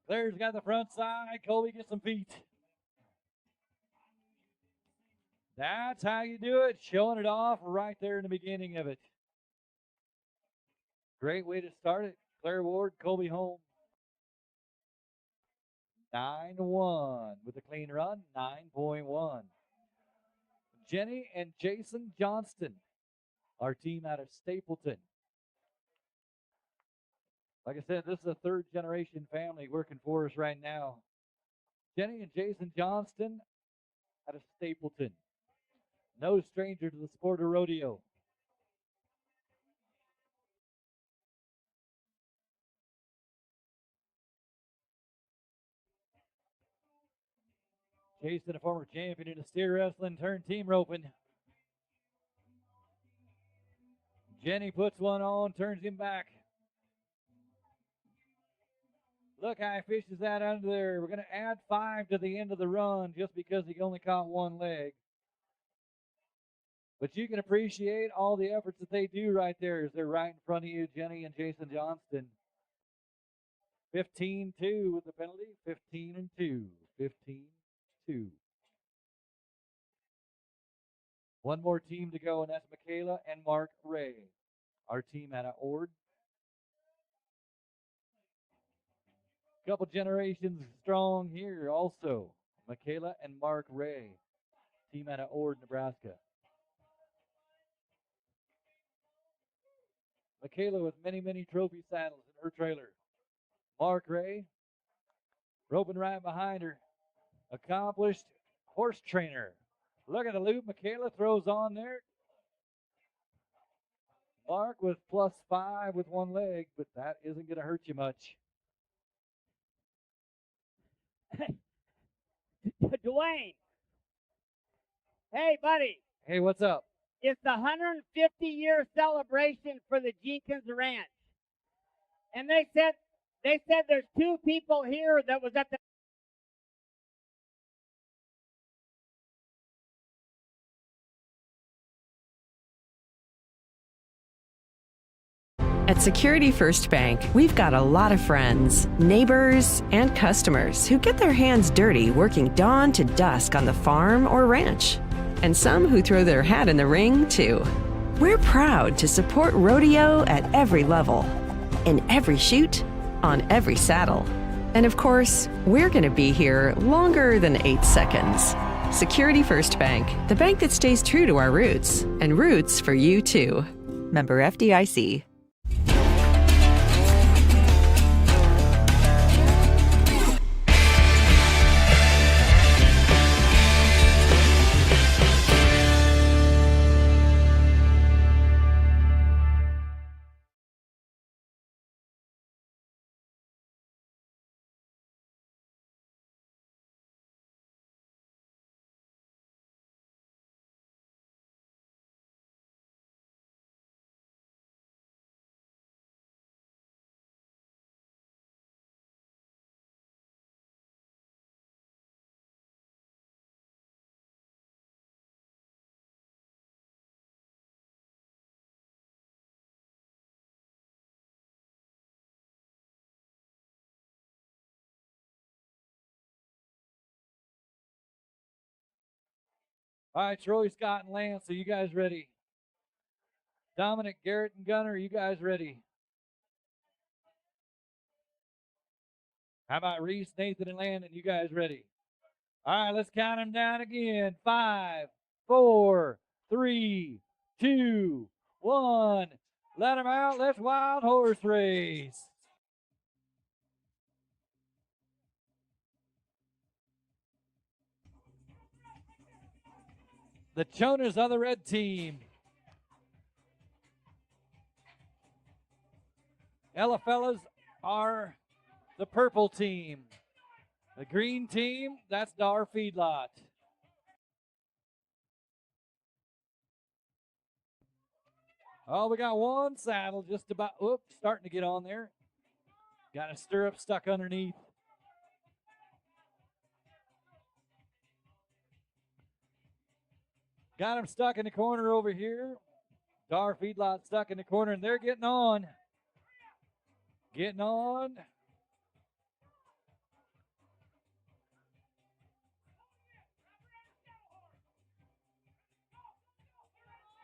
Claire's got the front side. Colby gets some feet. That's how you do it, showing it off right there in the beginning of it. Great way to start it. Claire Ward, Colby Holmes. 9-1 with a clean run, 9.1. Jenny and Jason Johnston, our team out of Stapleton. Like I said, this is a third generation family working for us right now. Jenny and Jason Johnston out of Stapleton. No stranger to the sport of rodeo. Jason, a former champion in the steer wrestling, turned team roping. Jenny puts one on, turns him back. Look how he fishes that under there. We're going to add 5 to the end of the run just because he only caught one leg. But you can appreciate all the efforts that they do right there as they're right in front of you, Jenny and Jason Johnston. 15-2 with the penalty. 15-2. 15-2. One more team to go, and that's Michaela and Mark Ray. Our team out of Ord. Couple generations strong here also. Michaela and Mark Ray. Team out of Ord, Nebraska. Michaela with many, many trophy saddles in her trailer. Mark Ray, roping right behind her. Accomplished horse trainer. Look at the loop Michaela throws on there. Mark with +5 with one leg, but that isn't going to hurt you much. Dwayne. Hey, buddy. Hey, what's up? It's the 150-year celebration for the Jenkins Ranch. And they said there's 2 people here that was at the At Security First Bank, we've got a lot of friends, neighbors, and customers who get their hands dirty working dawn to dusk on the farm or ranch. And some who throw their hat in the ring, too. We're proud to support rodeo at every level, in every chute, on every saddle. And of course, we're going to be here longer than 8 seconds. Security First Bank, the bank that stays true to our roots, and roots for you too. Member FDIC. All right, Troy, Scott, and Lance, are you guys ready? Dominic, Garrett, and Gunner, are you guys ready? How about Reese, Nathan, and Landon? You guys ready? All right, let's count them down again. 5, 4, 3, 2, 1. Let them out. Let's wild horse race. The Chonas on the red team. Ella fellas are the purple team. The green team, that's Dar Feedlot. Oh, we got one saddle just about, oops, starting to get on there. Got a stirrup stuck underneath. Got him stuck in the corner over here. Dar Feedlot stuck in the corner, and they're getting on. Getting on.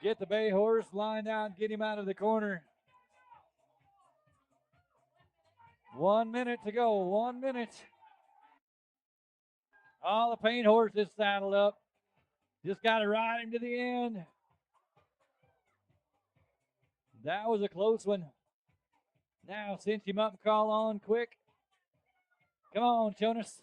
Get the bay horse lined out and get him out of the corner. 1 minute to go. 1 minute. All the paint horse is saddled up. Just got to ride him to the end. That was a close one. Now cinch him up and call on quick. Come on, Jonas.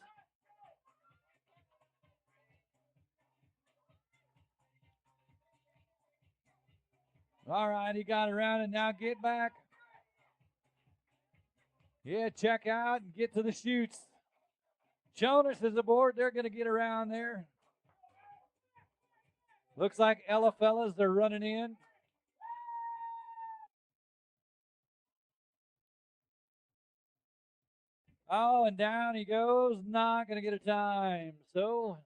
All right, he got around it. Now get back. Yeah, check out and get to the chutes. Jonas is aboard. They're going to get around there. Looks like Ella fellas, they're running in. Oh, and down he goes. Not going to get a time. So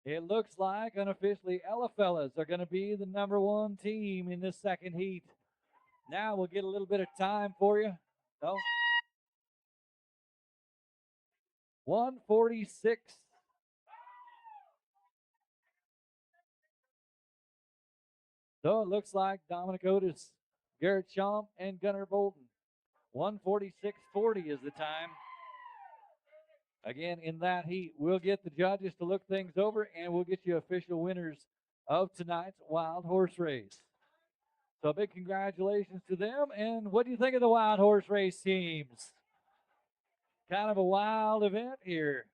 it looks like unofficially Ella fellas are going to be the number one team in this second heat. Now we'll get a little bit of time for you. So 146. So it looks like Dominic Otis, Garrett Chomp, and Gunnar Bolton. 146.40 is the time. Again, in that heat, we'll get the judges to look things over, and we'll get you official winners of tonight's wild horse race. So big congratulations to them. And what do you think of the wild horse race teams? Kind of a wild event here.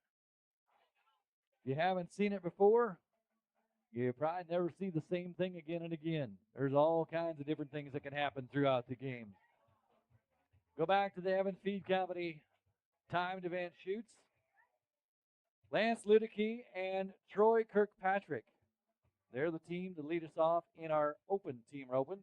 If you haven't seen it before, you probably never see the same thing again and again. There's all kinds of different things that can happen throughout the game. Go back to the Evans Feed Company timed event shoots. Lance Ludicky and Troy Kirkpatrick. They're the team to lead us off in our open team roping.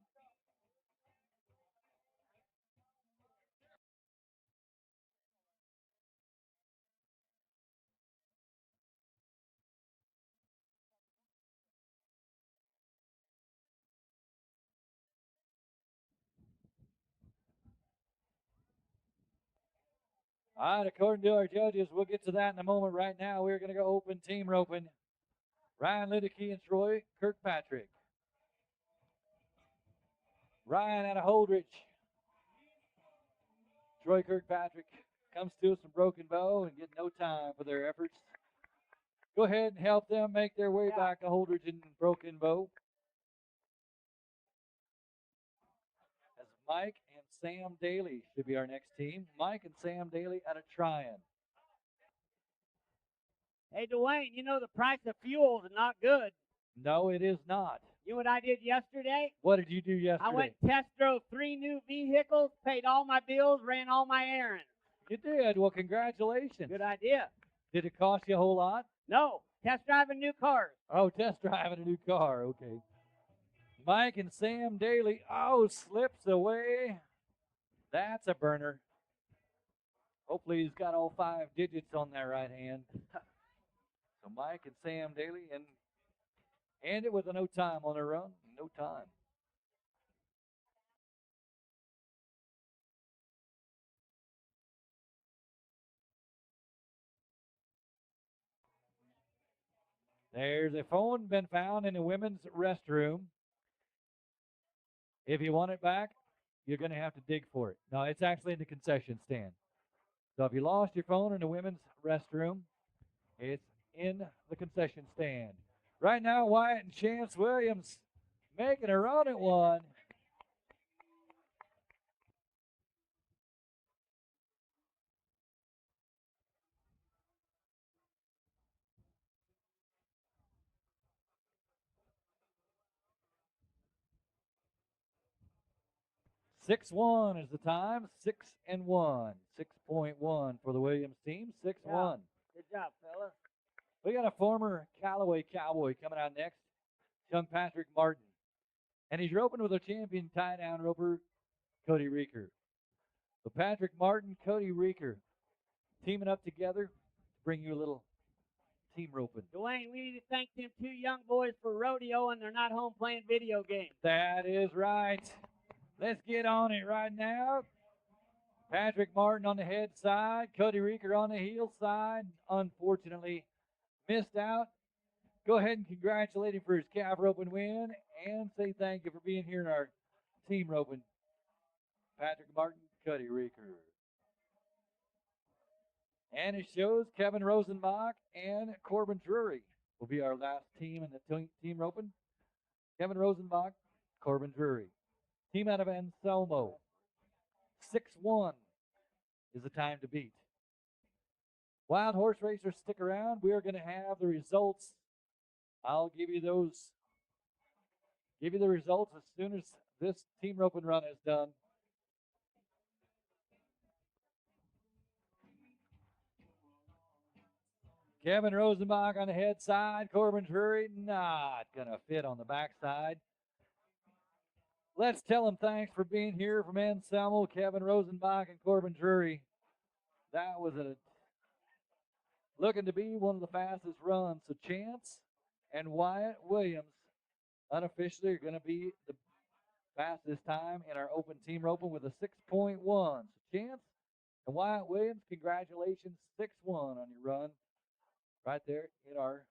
All right, according to our judges, we'll get to that in a moment. Right now, we're going to go open team roping. Ryan Ludicky and Troy Kirkpatrick. Ryan out of Holdridge. Troy Kirkpatrick comes to us from Broken Bow and get no time for their efforts. Go ahead and help them make their way back to Holdridge and Broken Bow. As Mike and Sam Daly should be our next team. Mike and Sam Daly out of Tryon. Hey, Dwayne, you know the price of fuel is not good. No, it is not. You know what I did yesterday? What did you do yesterday? I went test drove 3 new vehicles, paid all my bills, ran all my errands. You did. Well, congratulations. Good idea. Did it cost you a whole lot? No, test driving new cars. Oh, test driving a new car. Okay. Mike and Sam Daly. Oh, slips away. That's a burner. Hopefully he's got all 5 digits on that right hand. So Mike and Sam Daly and end it with a no time on their run. No time. There's a phone been found in the women's restroom. If you want it back, you're going to have to dig for it. No, it's actually in the concession stand. So if you lost your phone in the women's restroom, it's in the concession stand. Right now, Wyatt and Chance Williams making a run at one. Six one is the time. 6-1. 6.1 for the Williams team. 6-1. Good job, fella. We got a former Callaway Cowboy coming out next, young Patrick Martin. And he's roping with our champion tie-down roper, Cody Reeker. So Patrick Martin, Cody Reeker, teaming up together to bring you a little team roping. Dwayne, we need to thank them 2 young boys for rodeo, and they're not home playing video games. That is right. Let's get on it right now. Patrick Martin on the head side, Cody Reeker on the heel side. Unfortunately, missed out. Go ahead and congratulate him for his calf roping win and say thank you for being here in our team roping. Patrick Martin, Cody Reeker. And it shows Kevin Rosenbach and Corbin Drury will be our last team in the team roping. Kevin Rosenbach, Corbin Drury. Team out of Anselmo. 6-1 is the time to beat. Wild horse racers, stick around. We are going to have the results. I'll give you the results as soon as this team rope and run is done. Kevin Rosenbach on the head side. Corbin Drury not going to fit on the backside. Let's tell them thanks for being here from Anselmo, Kevin Rosenbach, and Corbin Drury. That was looking to be one of the fastest runs. So Chance and Wyatt Williams unofficially are going to be the fastest time in our open team roping with a 6.1. So Chance and Wyatt Williams, congratulations, 6-1 on your run right there in our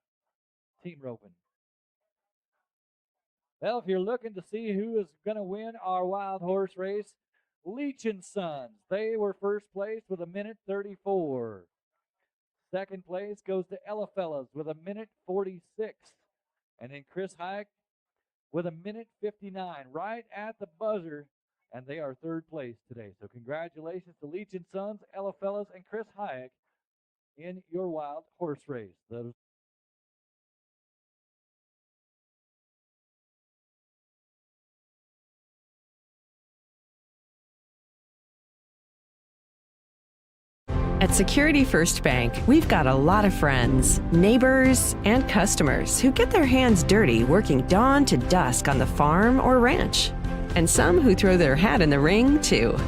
team roping. Well, if you're looking to see who is going to win our wild horse race, Leach and Sons. They were first place with a minute 34. Second place goes to Ella Fellas with a minute 46. And then Chris Hayek with a minute 59, right at the buzzer. And they are third place today. So congratulations to Leach and Sons, Ella Fellas, and Chris Hayek in your wild horse race. At Security First Bank, we've got a lot of friends, neighbors, and customers who get their hands dirty working dawn to dusk on the farm or ranch. And some who throw their hat in the ring, too.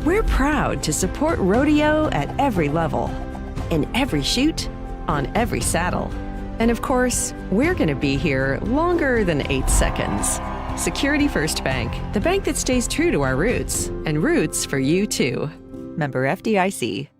We're proud to support Rodeo at every level, in every chute, on every saddle. And of course, we're going to be here longer than 8 seconds. Security First Bank, the bank that stays true to our roots, and roots for you too. Member FDIC.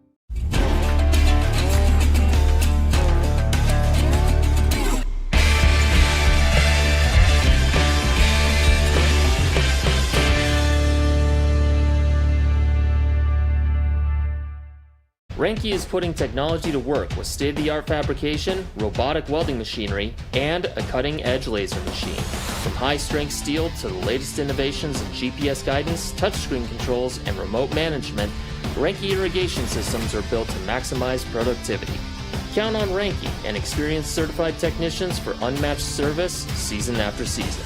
Renke is putting technology to work with state-of-the-art fabrication, robotic welding machinery, and a cutting-edge laser machine. From high-strength steel to the latest innovations in GPS guidance, touchscreen controls, and remote management, Renke irrigation systems are built to maximize productivity. Count on Renke and experienced certified technicians for unmatched service season after season.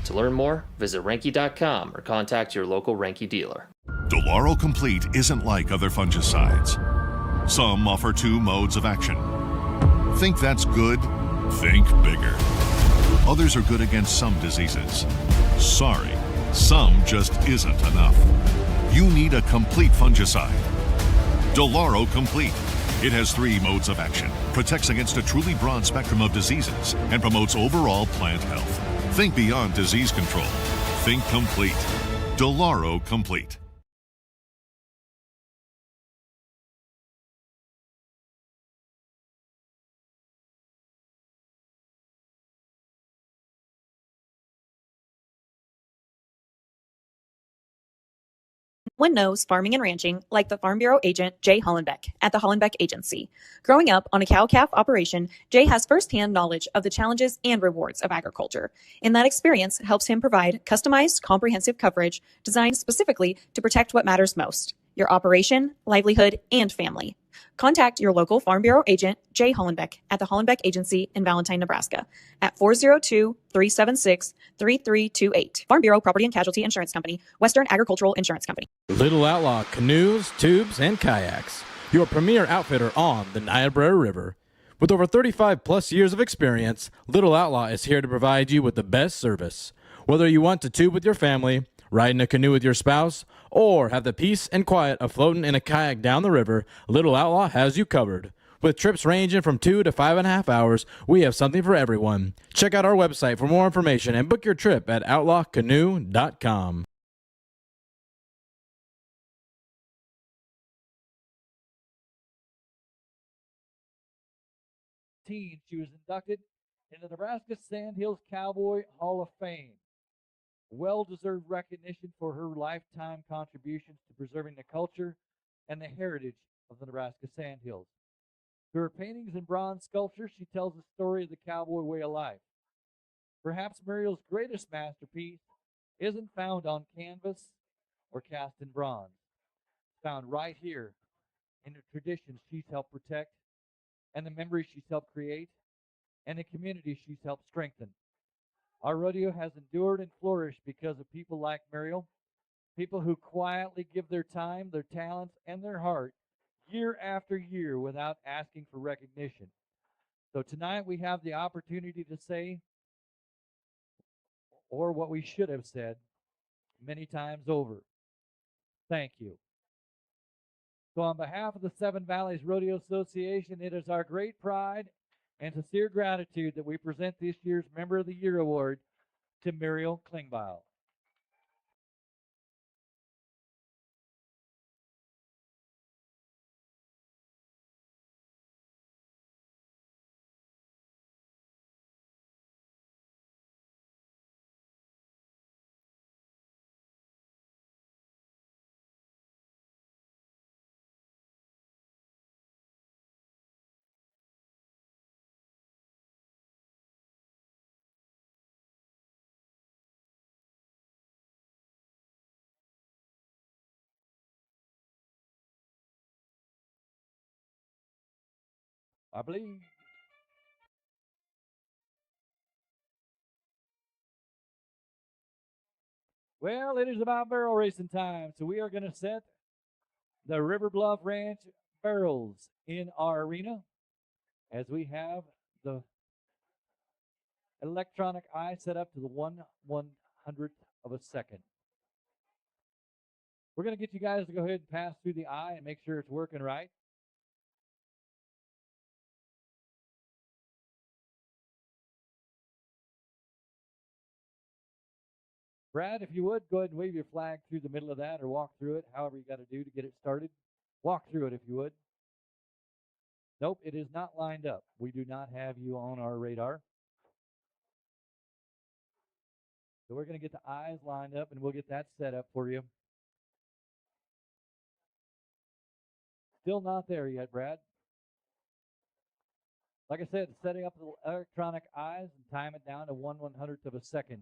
To learn more, visit Renke.com or contact your local Renke dealer. Delaro Complete isn't like other fungicides. Some offer 2 modes of action. Think that's good? Think bigger. Others are good against some diseases. Sorry, some just isn't enough. You need a complete fungicide. Delaro Complete. It has 3 modes of action, protects against a truly broad spectrum of diseases, and promotes overall plant health. Think beyond disease control. Think complete. Delaro Complete. One knows farming and ranching like the Farm Bureau agent Jay Hollenbeck at the Hollenbeck Agency. Growing up on a cow-calf operation, Jay has firsthand knowledge of the challenges and rewards of agriculture, and that experience helps him provide customized, comprehensive coverage designed specifically to protect what matters most: your operation, livelihood, and family. Contact your local Farm Bureau agent, Jay Hollenbeck, at the Hollenbeck Agency in Valentine, Nebraska, at 402-376-3328. Farm Bureau Property and Casualty Insurance Company, Western Agricultural Insurance Company. Little Outlaw Canoes, Tubes, and Kayaks, your premier outfitter on the Niobrara River. With over 35 plus years of experience, Little Outlaw is here to provide you with the best service. Whether you want to tube with your family, ride in a canoe with your spouse, or have the peace and quiet of floating in a kayak down the river, Little Outlaw has you covered. With trips ranging from 2 to 5.5 hours, we have something for everyone. Check out our website for more information and book your trip at outlawcanoe.com. She was inducted in the Nebraska Sandhills Cowboy Hall of Fame. well-deserved recognition for her lifetime contributions to preserving the culture and the heritage of the Nebraska Sandhills. Through her paintings and bronze sculptures, she tells the story of the cowboy way of life. Perhaps Muriel's greatest masterpiece isn't found on canvas or cast in bronze. It's found right here in the traditions she's helped protect and the memories she's helped create and the community she's helped strengthen. Our rodeo has endured and flourished because of people like Muriel, people who quietly give their time, their talents, and their heart year after year without asking for recognition. So tonight we have the opportunity to say, or what we should have said many times over, thank you. So on behalf of the Seven Valleys Rodeo Association, it is our great pride and sincere gratitude that we present this year's Member of the Year Award to Muriel Klingbeil. I believe. Well, it is about barrel racing time, so we are going to set the River Bluff Ranch barrels in our arena as we have the electronic eye set up to the 1/100th of a second. We're going to get you guys to go ahead and pass through the eye and make sure it's working right. Brad, if you would, go ahead and wave your flag through the middle of that or walk through it, however you got to do to get it started. Walk through it if you would. Nope, it is not lined up. We do not have you on our radar. So we're going to get the eyes lined up and we'll get that set up for you. Still not there yet, Brad. Like I said, setting up the electronic eyes and time it down to 1/100th of a second.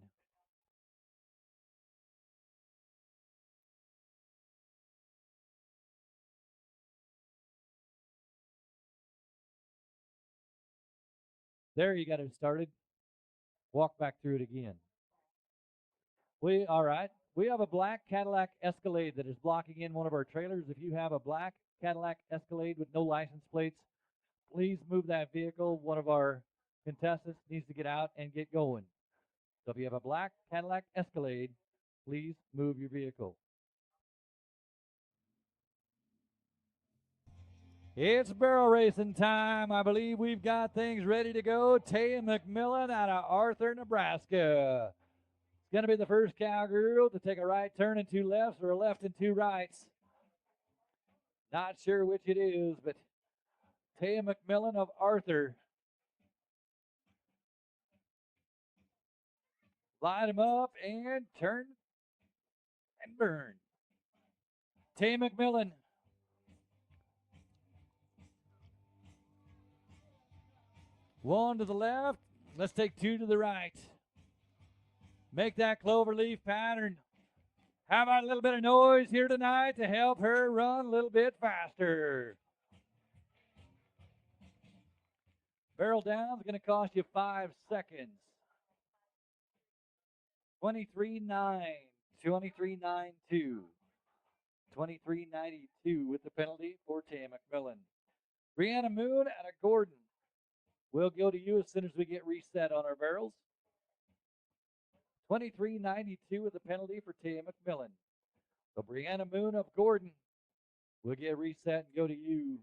There, you got it started. Walk back through it again. All right. We have a black Cadillac Escalade that is blocking in one of our trailers. If you have a black Cadillac Escalade with no license plates, please move that vehicle. One of our contestants needs to get out and get going. So if you have a black Cadillac Escalade, please move your vehicle. It's barrel racing time. I believe we've got things ready to go. Taya McMillan out of Arthur, Nebraska. It's going to be the first cowgirl to take a right turn and two lefts or a left and two rights. Not sure which it is, but Taya McMillan of Arthur. Light him up and turn and burn. Taya McMillan. One to the left. Let's take two to the right. Make that cloverleaf pattern. How about a little bit of noise here tonight to help her run a little bit faster? Barrel down is going to cost you 5 seconds. 23.9, 23.92, 23.92 with the penalty for Taya McMillan. Brianna Moon out of Gordon. We'll go to you as soon as we get reset on our barrels. 23.92 with the penalty for Taya McMillan. So Brianna Moon of Gordon will get reset and go to you.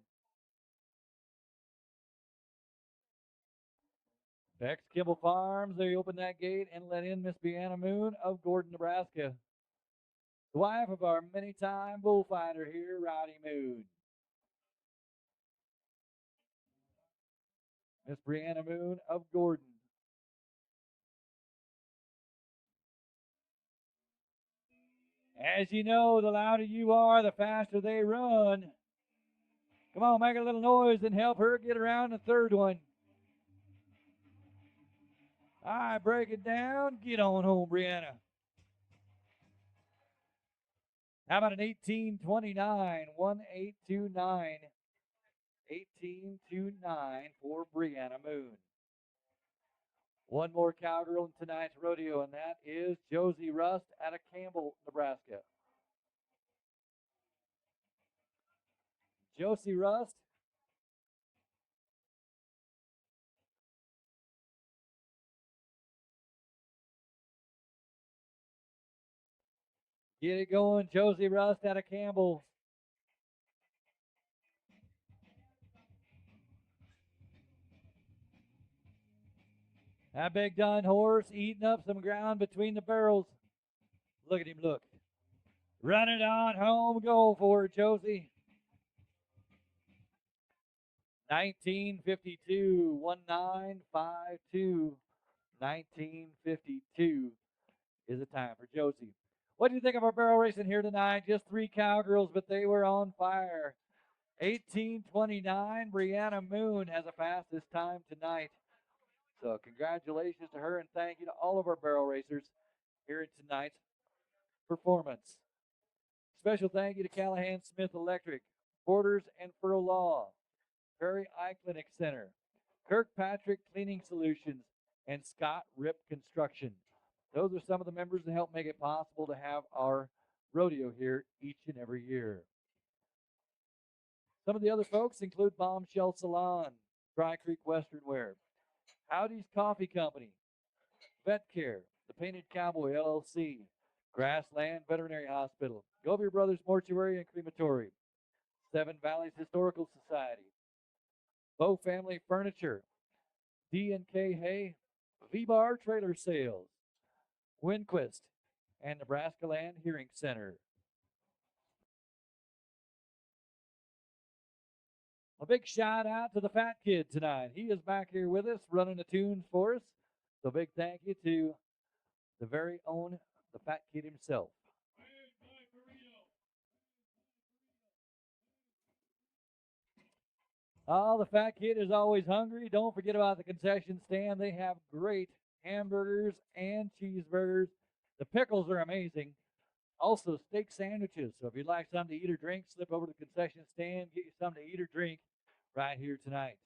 Bex Kimball Farms, they open that gate and let in Miss Brianna Moon of Gordon, Nebraska. The wife of our many-time bullfighter here, Rowdy Moon. Miss Brianna Moon of Gordon. As you know, the louder you are, the faster they run. Come on, make a little noise and help her get around the third one. All right, break it down. Get on home, Brianna. How about an 1829? 1829. 1829 for Brianna Moon. One more cowgirl in tonight's rodeo, and that is Josie Rust out of Campbell, Nebraska. Josie Rust. Get it going, Josie Rust out of Campbell. That big dun horse eating up some ground between the barrels. Look at him, look. Run it on home, go for it, Josie. 1952, 1952. 1952 is the time for Josie. What do you think of our barrel racing here tonight? Just 3 cowgirls, but they were on fire. 1829, Brianna Moon has the fastest time tonight. So congratulations to her, and thank you to all of our barrel racers here in tonight's performance. Special thank you to Callahan Smith Electric, Borders and Furrow Law, Prairie Eye Clinic Center, Kirkpatrick Cleaning Solutions, and Scott Rip Construction. Those are some of the members that help make it possible to have our rodeo here each and every year. Some of the other folks include Bombshell Salon, Dry Creek Western Wear, Howdy's Coffee Company, Vet Care, The Painted Cowboy LLC, Grassland Veterinary Hospital, Govier Brothers Mortuary and Crematory, Seven Valleys Historical Society, Bow Family Furniture, D&K Hay, V-Bar Trailer Sales, Winquist, and Nebraska Land Hearing Center. A big shout out to the Fat Kid tonight. He is back here with us running the tunes for us. So big thank you to the very own the Fat Kid himself. Oh, the Fat Kid is always hungry. Don't forget about the concession stand. They have great hamburgers and cheeseburgers. The pickles are amazing. Also, steak sandwiches. So if you'd like something to eat or drink, slip over to the concession stand, get you something to eat or drink right here tonight.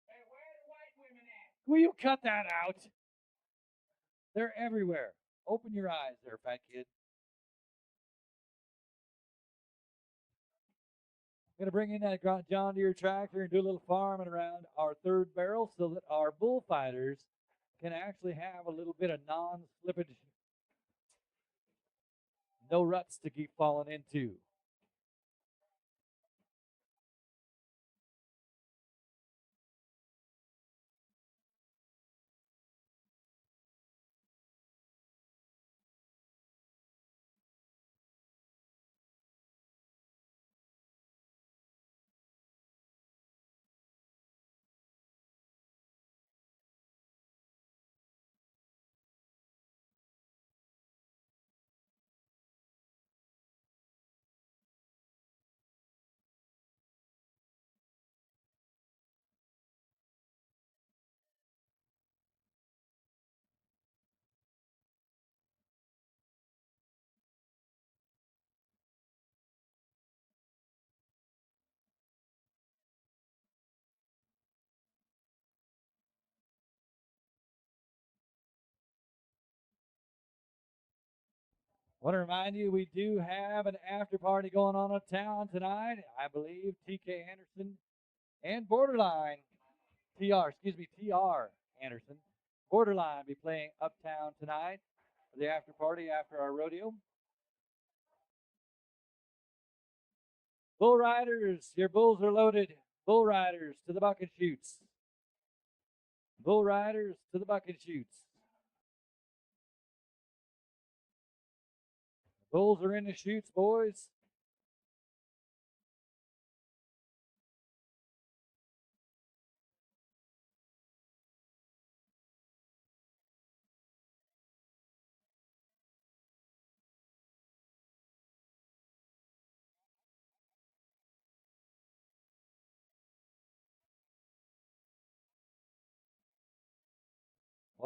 Hey, where are the white women at? Will you cut that out? They're everywhere. Open your eyes there, Fat Kid. I'm going to bring in that John Deere tractor and do a little farming around our third barrel so that our bullfighters can actually have a little bit of non-slippage, no ruts to keep falling into. I want to remind you, we do have an after party going on in town tonight. I believe TK Anderson and Borderline, TR Anderson, Borderline be playing uptown tonight for the after party after our rodeo. Bull riders, your bulls are loaded. Bull riders to the bucket chutes. Bull riders to the bucket chutes. Bulls are in the chutes, boys.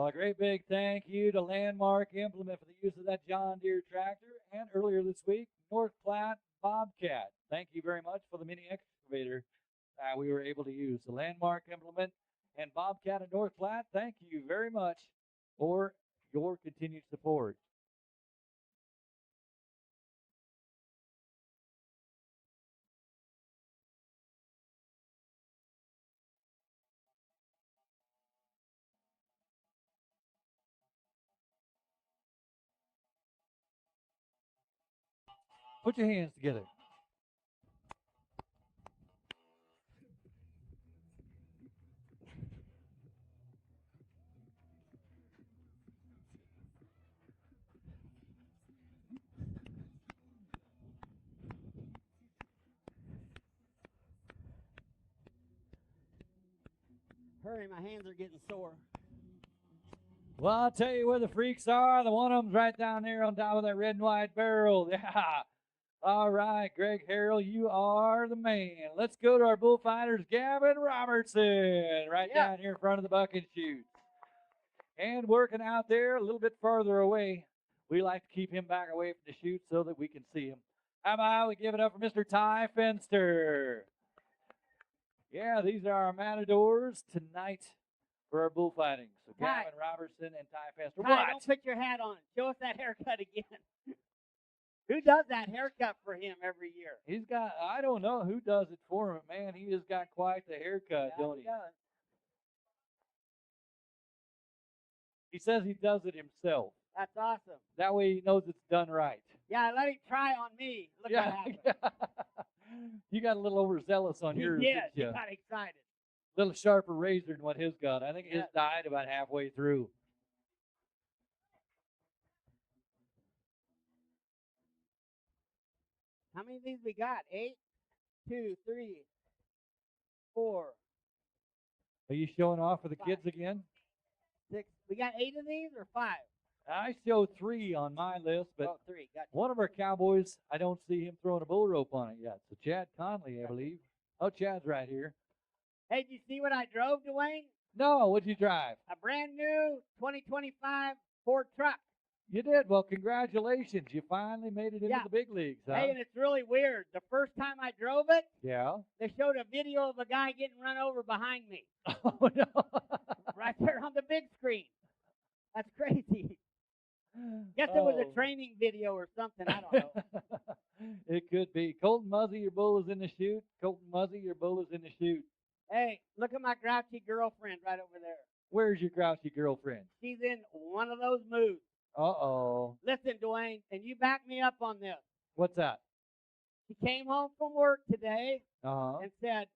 Well, a great big thank you to Landmark Implement for the use of that John Deere tractor, and earlier this week, North Platte Bobcat. Thank you very much for the mini excavator we were able to use. The Landmark Implement and Bobcat at North Platte, thank you very much for your continued support. Put your hands together. Hurry, my hands are getting sore. Well, I'll tell you where the freaks are. The one of them's right down there on top of that red and white barrel. Yeah. All right, Greg Harrell, you are the man. Let's go to our bullfighters, Gavin Robertson, right down here in front of the bucket chute. And working out there a little bit further away. We like to keep him back away from the chute so that we can see him. How about we give it up for Mr. Ty Fenster? Yeah, these are our matadors tonight for our bullfighting. So Ty. Gavin Robertson and Ty Fenster. Ty, don't put your hat on. Show us that haircut again. Who does that haircut for him every year? He's got, I don't know who does it for him, man. He has got quite the haircut, don't he? Does. He says he does it himself. That's awesome. That way he knows it's done right. Yeah, let him try on me. Look what happened. You got a little overzealous on yours, Yes, didn't he you? got excited. A little sharper razor than what his got. I think his Yes. died about halfway through. How many of these we got? 8, 2, 3, 4, Are you showing off for the 5, kids again? 6. We got 8 of these or 5? I show 3 on my list, but 3. Gotcha. one of our cowboys, I don't see him throwing a bull rope on it yet. So Chad Conley, I believe. Oh, Chad's right here. Hey, did you see what I drove, Dwayne? No, what'd you drive? A brand new 2025 Ford truck. You did. Well, congratulations. You finally made it into Yeah. the big leagues, huh? Hey, and it's really weird. The first time I drove it, Yeah. they showed a video of a guy getting run over behind me. Oh, no. Right there on the big screen. That's crazy. Guess it was a Oh. training video or something. I don't know. It could be. Colton Muzzy, your bull is in the chute. Colton Muzzy, your bull is in the chute. Hey, look at my grouchy girlfriend right over there. Where's your grouchy girlfriend? She's in one of those moods. Uh-oh. Listen, Dwayne, and you back me up on this. What's that? She came home from work today Uh-huh. and said,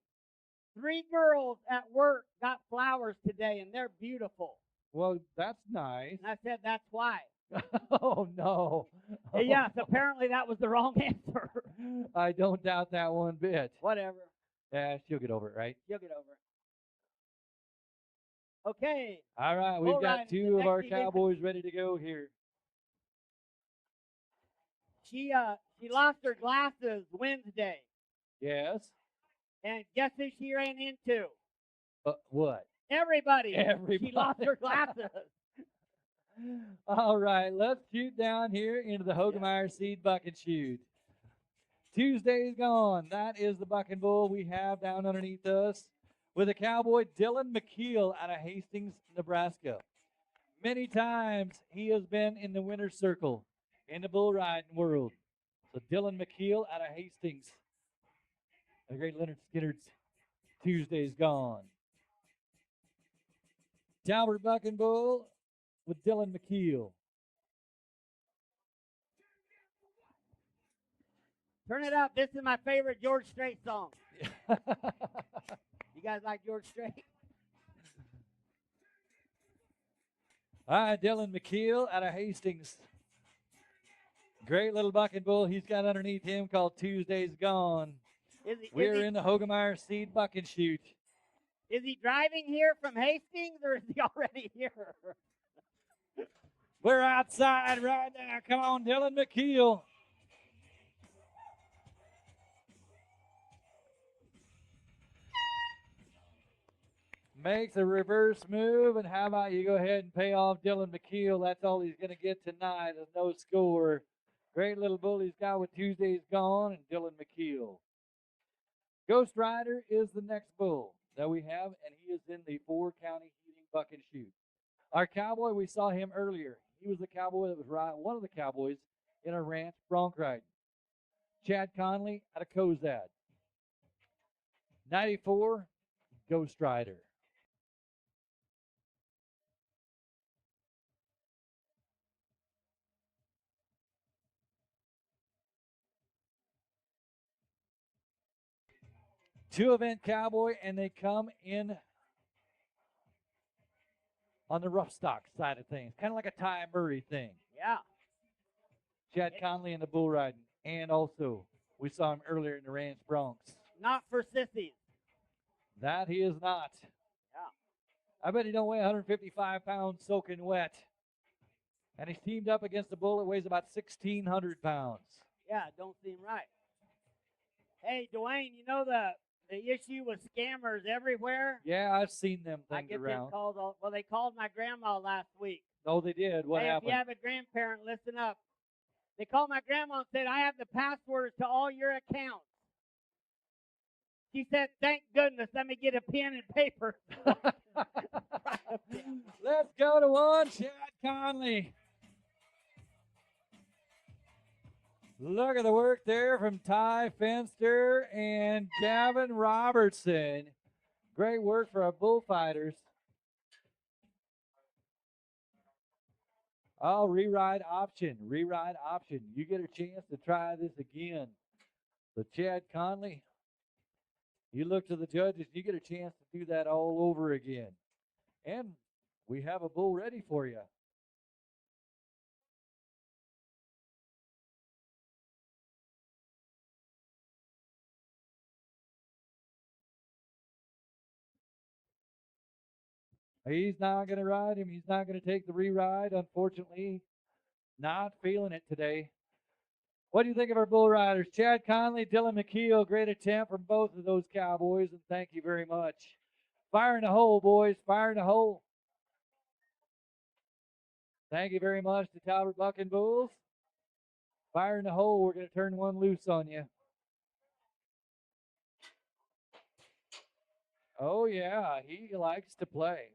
3 girls at work got flowers today, and they're beautiful. Well, that's nice. And I said, that's why. Oh, no. Yes, apparently that was the wrong answer. I don't doubt that one bit. Whatever. Yeah, she'll get over it, right? You'll get over it. Okay. All right, we've All got right, 2 the of our next event. cowboys ready to go here. She lost her glasses Wednesday. Yes. And guess who she ran into? What? Everybody. Everybody. She lost her glasses. All right, let's shoot down here into the Hogemeyer Seed Bucket Chute. Tuesday's gone. That is the bucking bull we have down underneath us with a cowboy, Dylan McKeel, out of Hastings, Nebraska. Many times he has been in the winner's circle in the bull riding world. So Dylan McKeel out of Hastings. The great Leonard Skinner's Tuesday's gone. Talbot bucking bull with Dylan McKeel. Turn it up. This is my favorite George Strait song. You guys like George Strait? All right, Dylan McKeel out of Hastings. Great little bucking bull he's got underneath him called Tuesday's Gone. We're in the Hogemeyer Seed Bucking Chute. Is he driving here from Hastings or is he already here? We're outside right now. Come on, Dylan McKeel. Makes a reverse move, and how about you go ahead and pay off Dylan McKeel? That's all he's going to get tonight. There's no score. Great little bull he's got with Tuesday's Gone and Dylan McKeel. Ghost Rider is the next bull that we have, and he is in the 4-county heating buck and shoot. Our cowboy, we saw him earlier. He was the cowboy that was riding, one of the cowboys in a ranch bronc riding. Chad Conley out of Cozad. 94, Ghost Rider. Two-event cowboy, and they come in on the rough stock side of things, kind of like a Ty Murray thing. Yeah. Chad Conley in the bull riding, and also we saw him earlier in the ranch broncs. Not for sissies. That he is not. Yeah. I bet he don't weigh 155 pounds soaking wet. And he's teamed up against a bull that weighs about 1,600 pounds. Yeah, it don't seem right. Hey, Dwayne, you know the issue with scammers everywhere? Yeah, I've seen them I things get around. them calls. Well, they called my grandma last week. Oh, they did. What hey, happened? If you have a grandparent, listen up. They called my grandma and said, I have the passwords to all your accounts. She said, thank goodness, let me get a pen and paper. Let's go to one, Chad Conley. Look at the work there from Ty Fenster and Gavin Robertson. Great work for our bullfighters. Oh, reride option. You get a chance to try this again. So Chad Conley, you look to the judges, you get a chance to do that all over again. And we have a bull ready for you. He's not going to ride him. He's not going to take the re-ride. Unfortunately, not feeling it today. What do you think of our bull riders? Chad Conley, Dylan McKeel, great attempt from both of those cowboys, and thank you very much. Fire in the hole, boys. Fire in the hole. Thank you very much to Talbot Buck and Bulls. Fire in the hole. We're going to turn one loose on you. Oh, yeah. He likes to play.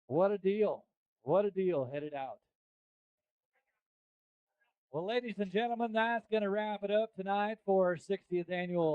What a deal. What a deal headed out. Well, ladies and gentlemen, that's going to wrap it up tonight for our 60th annual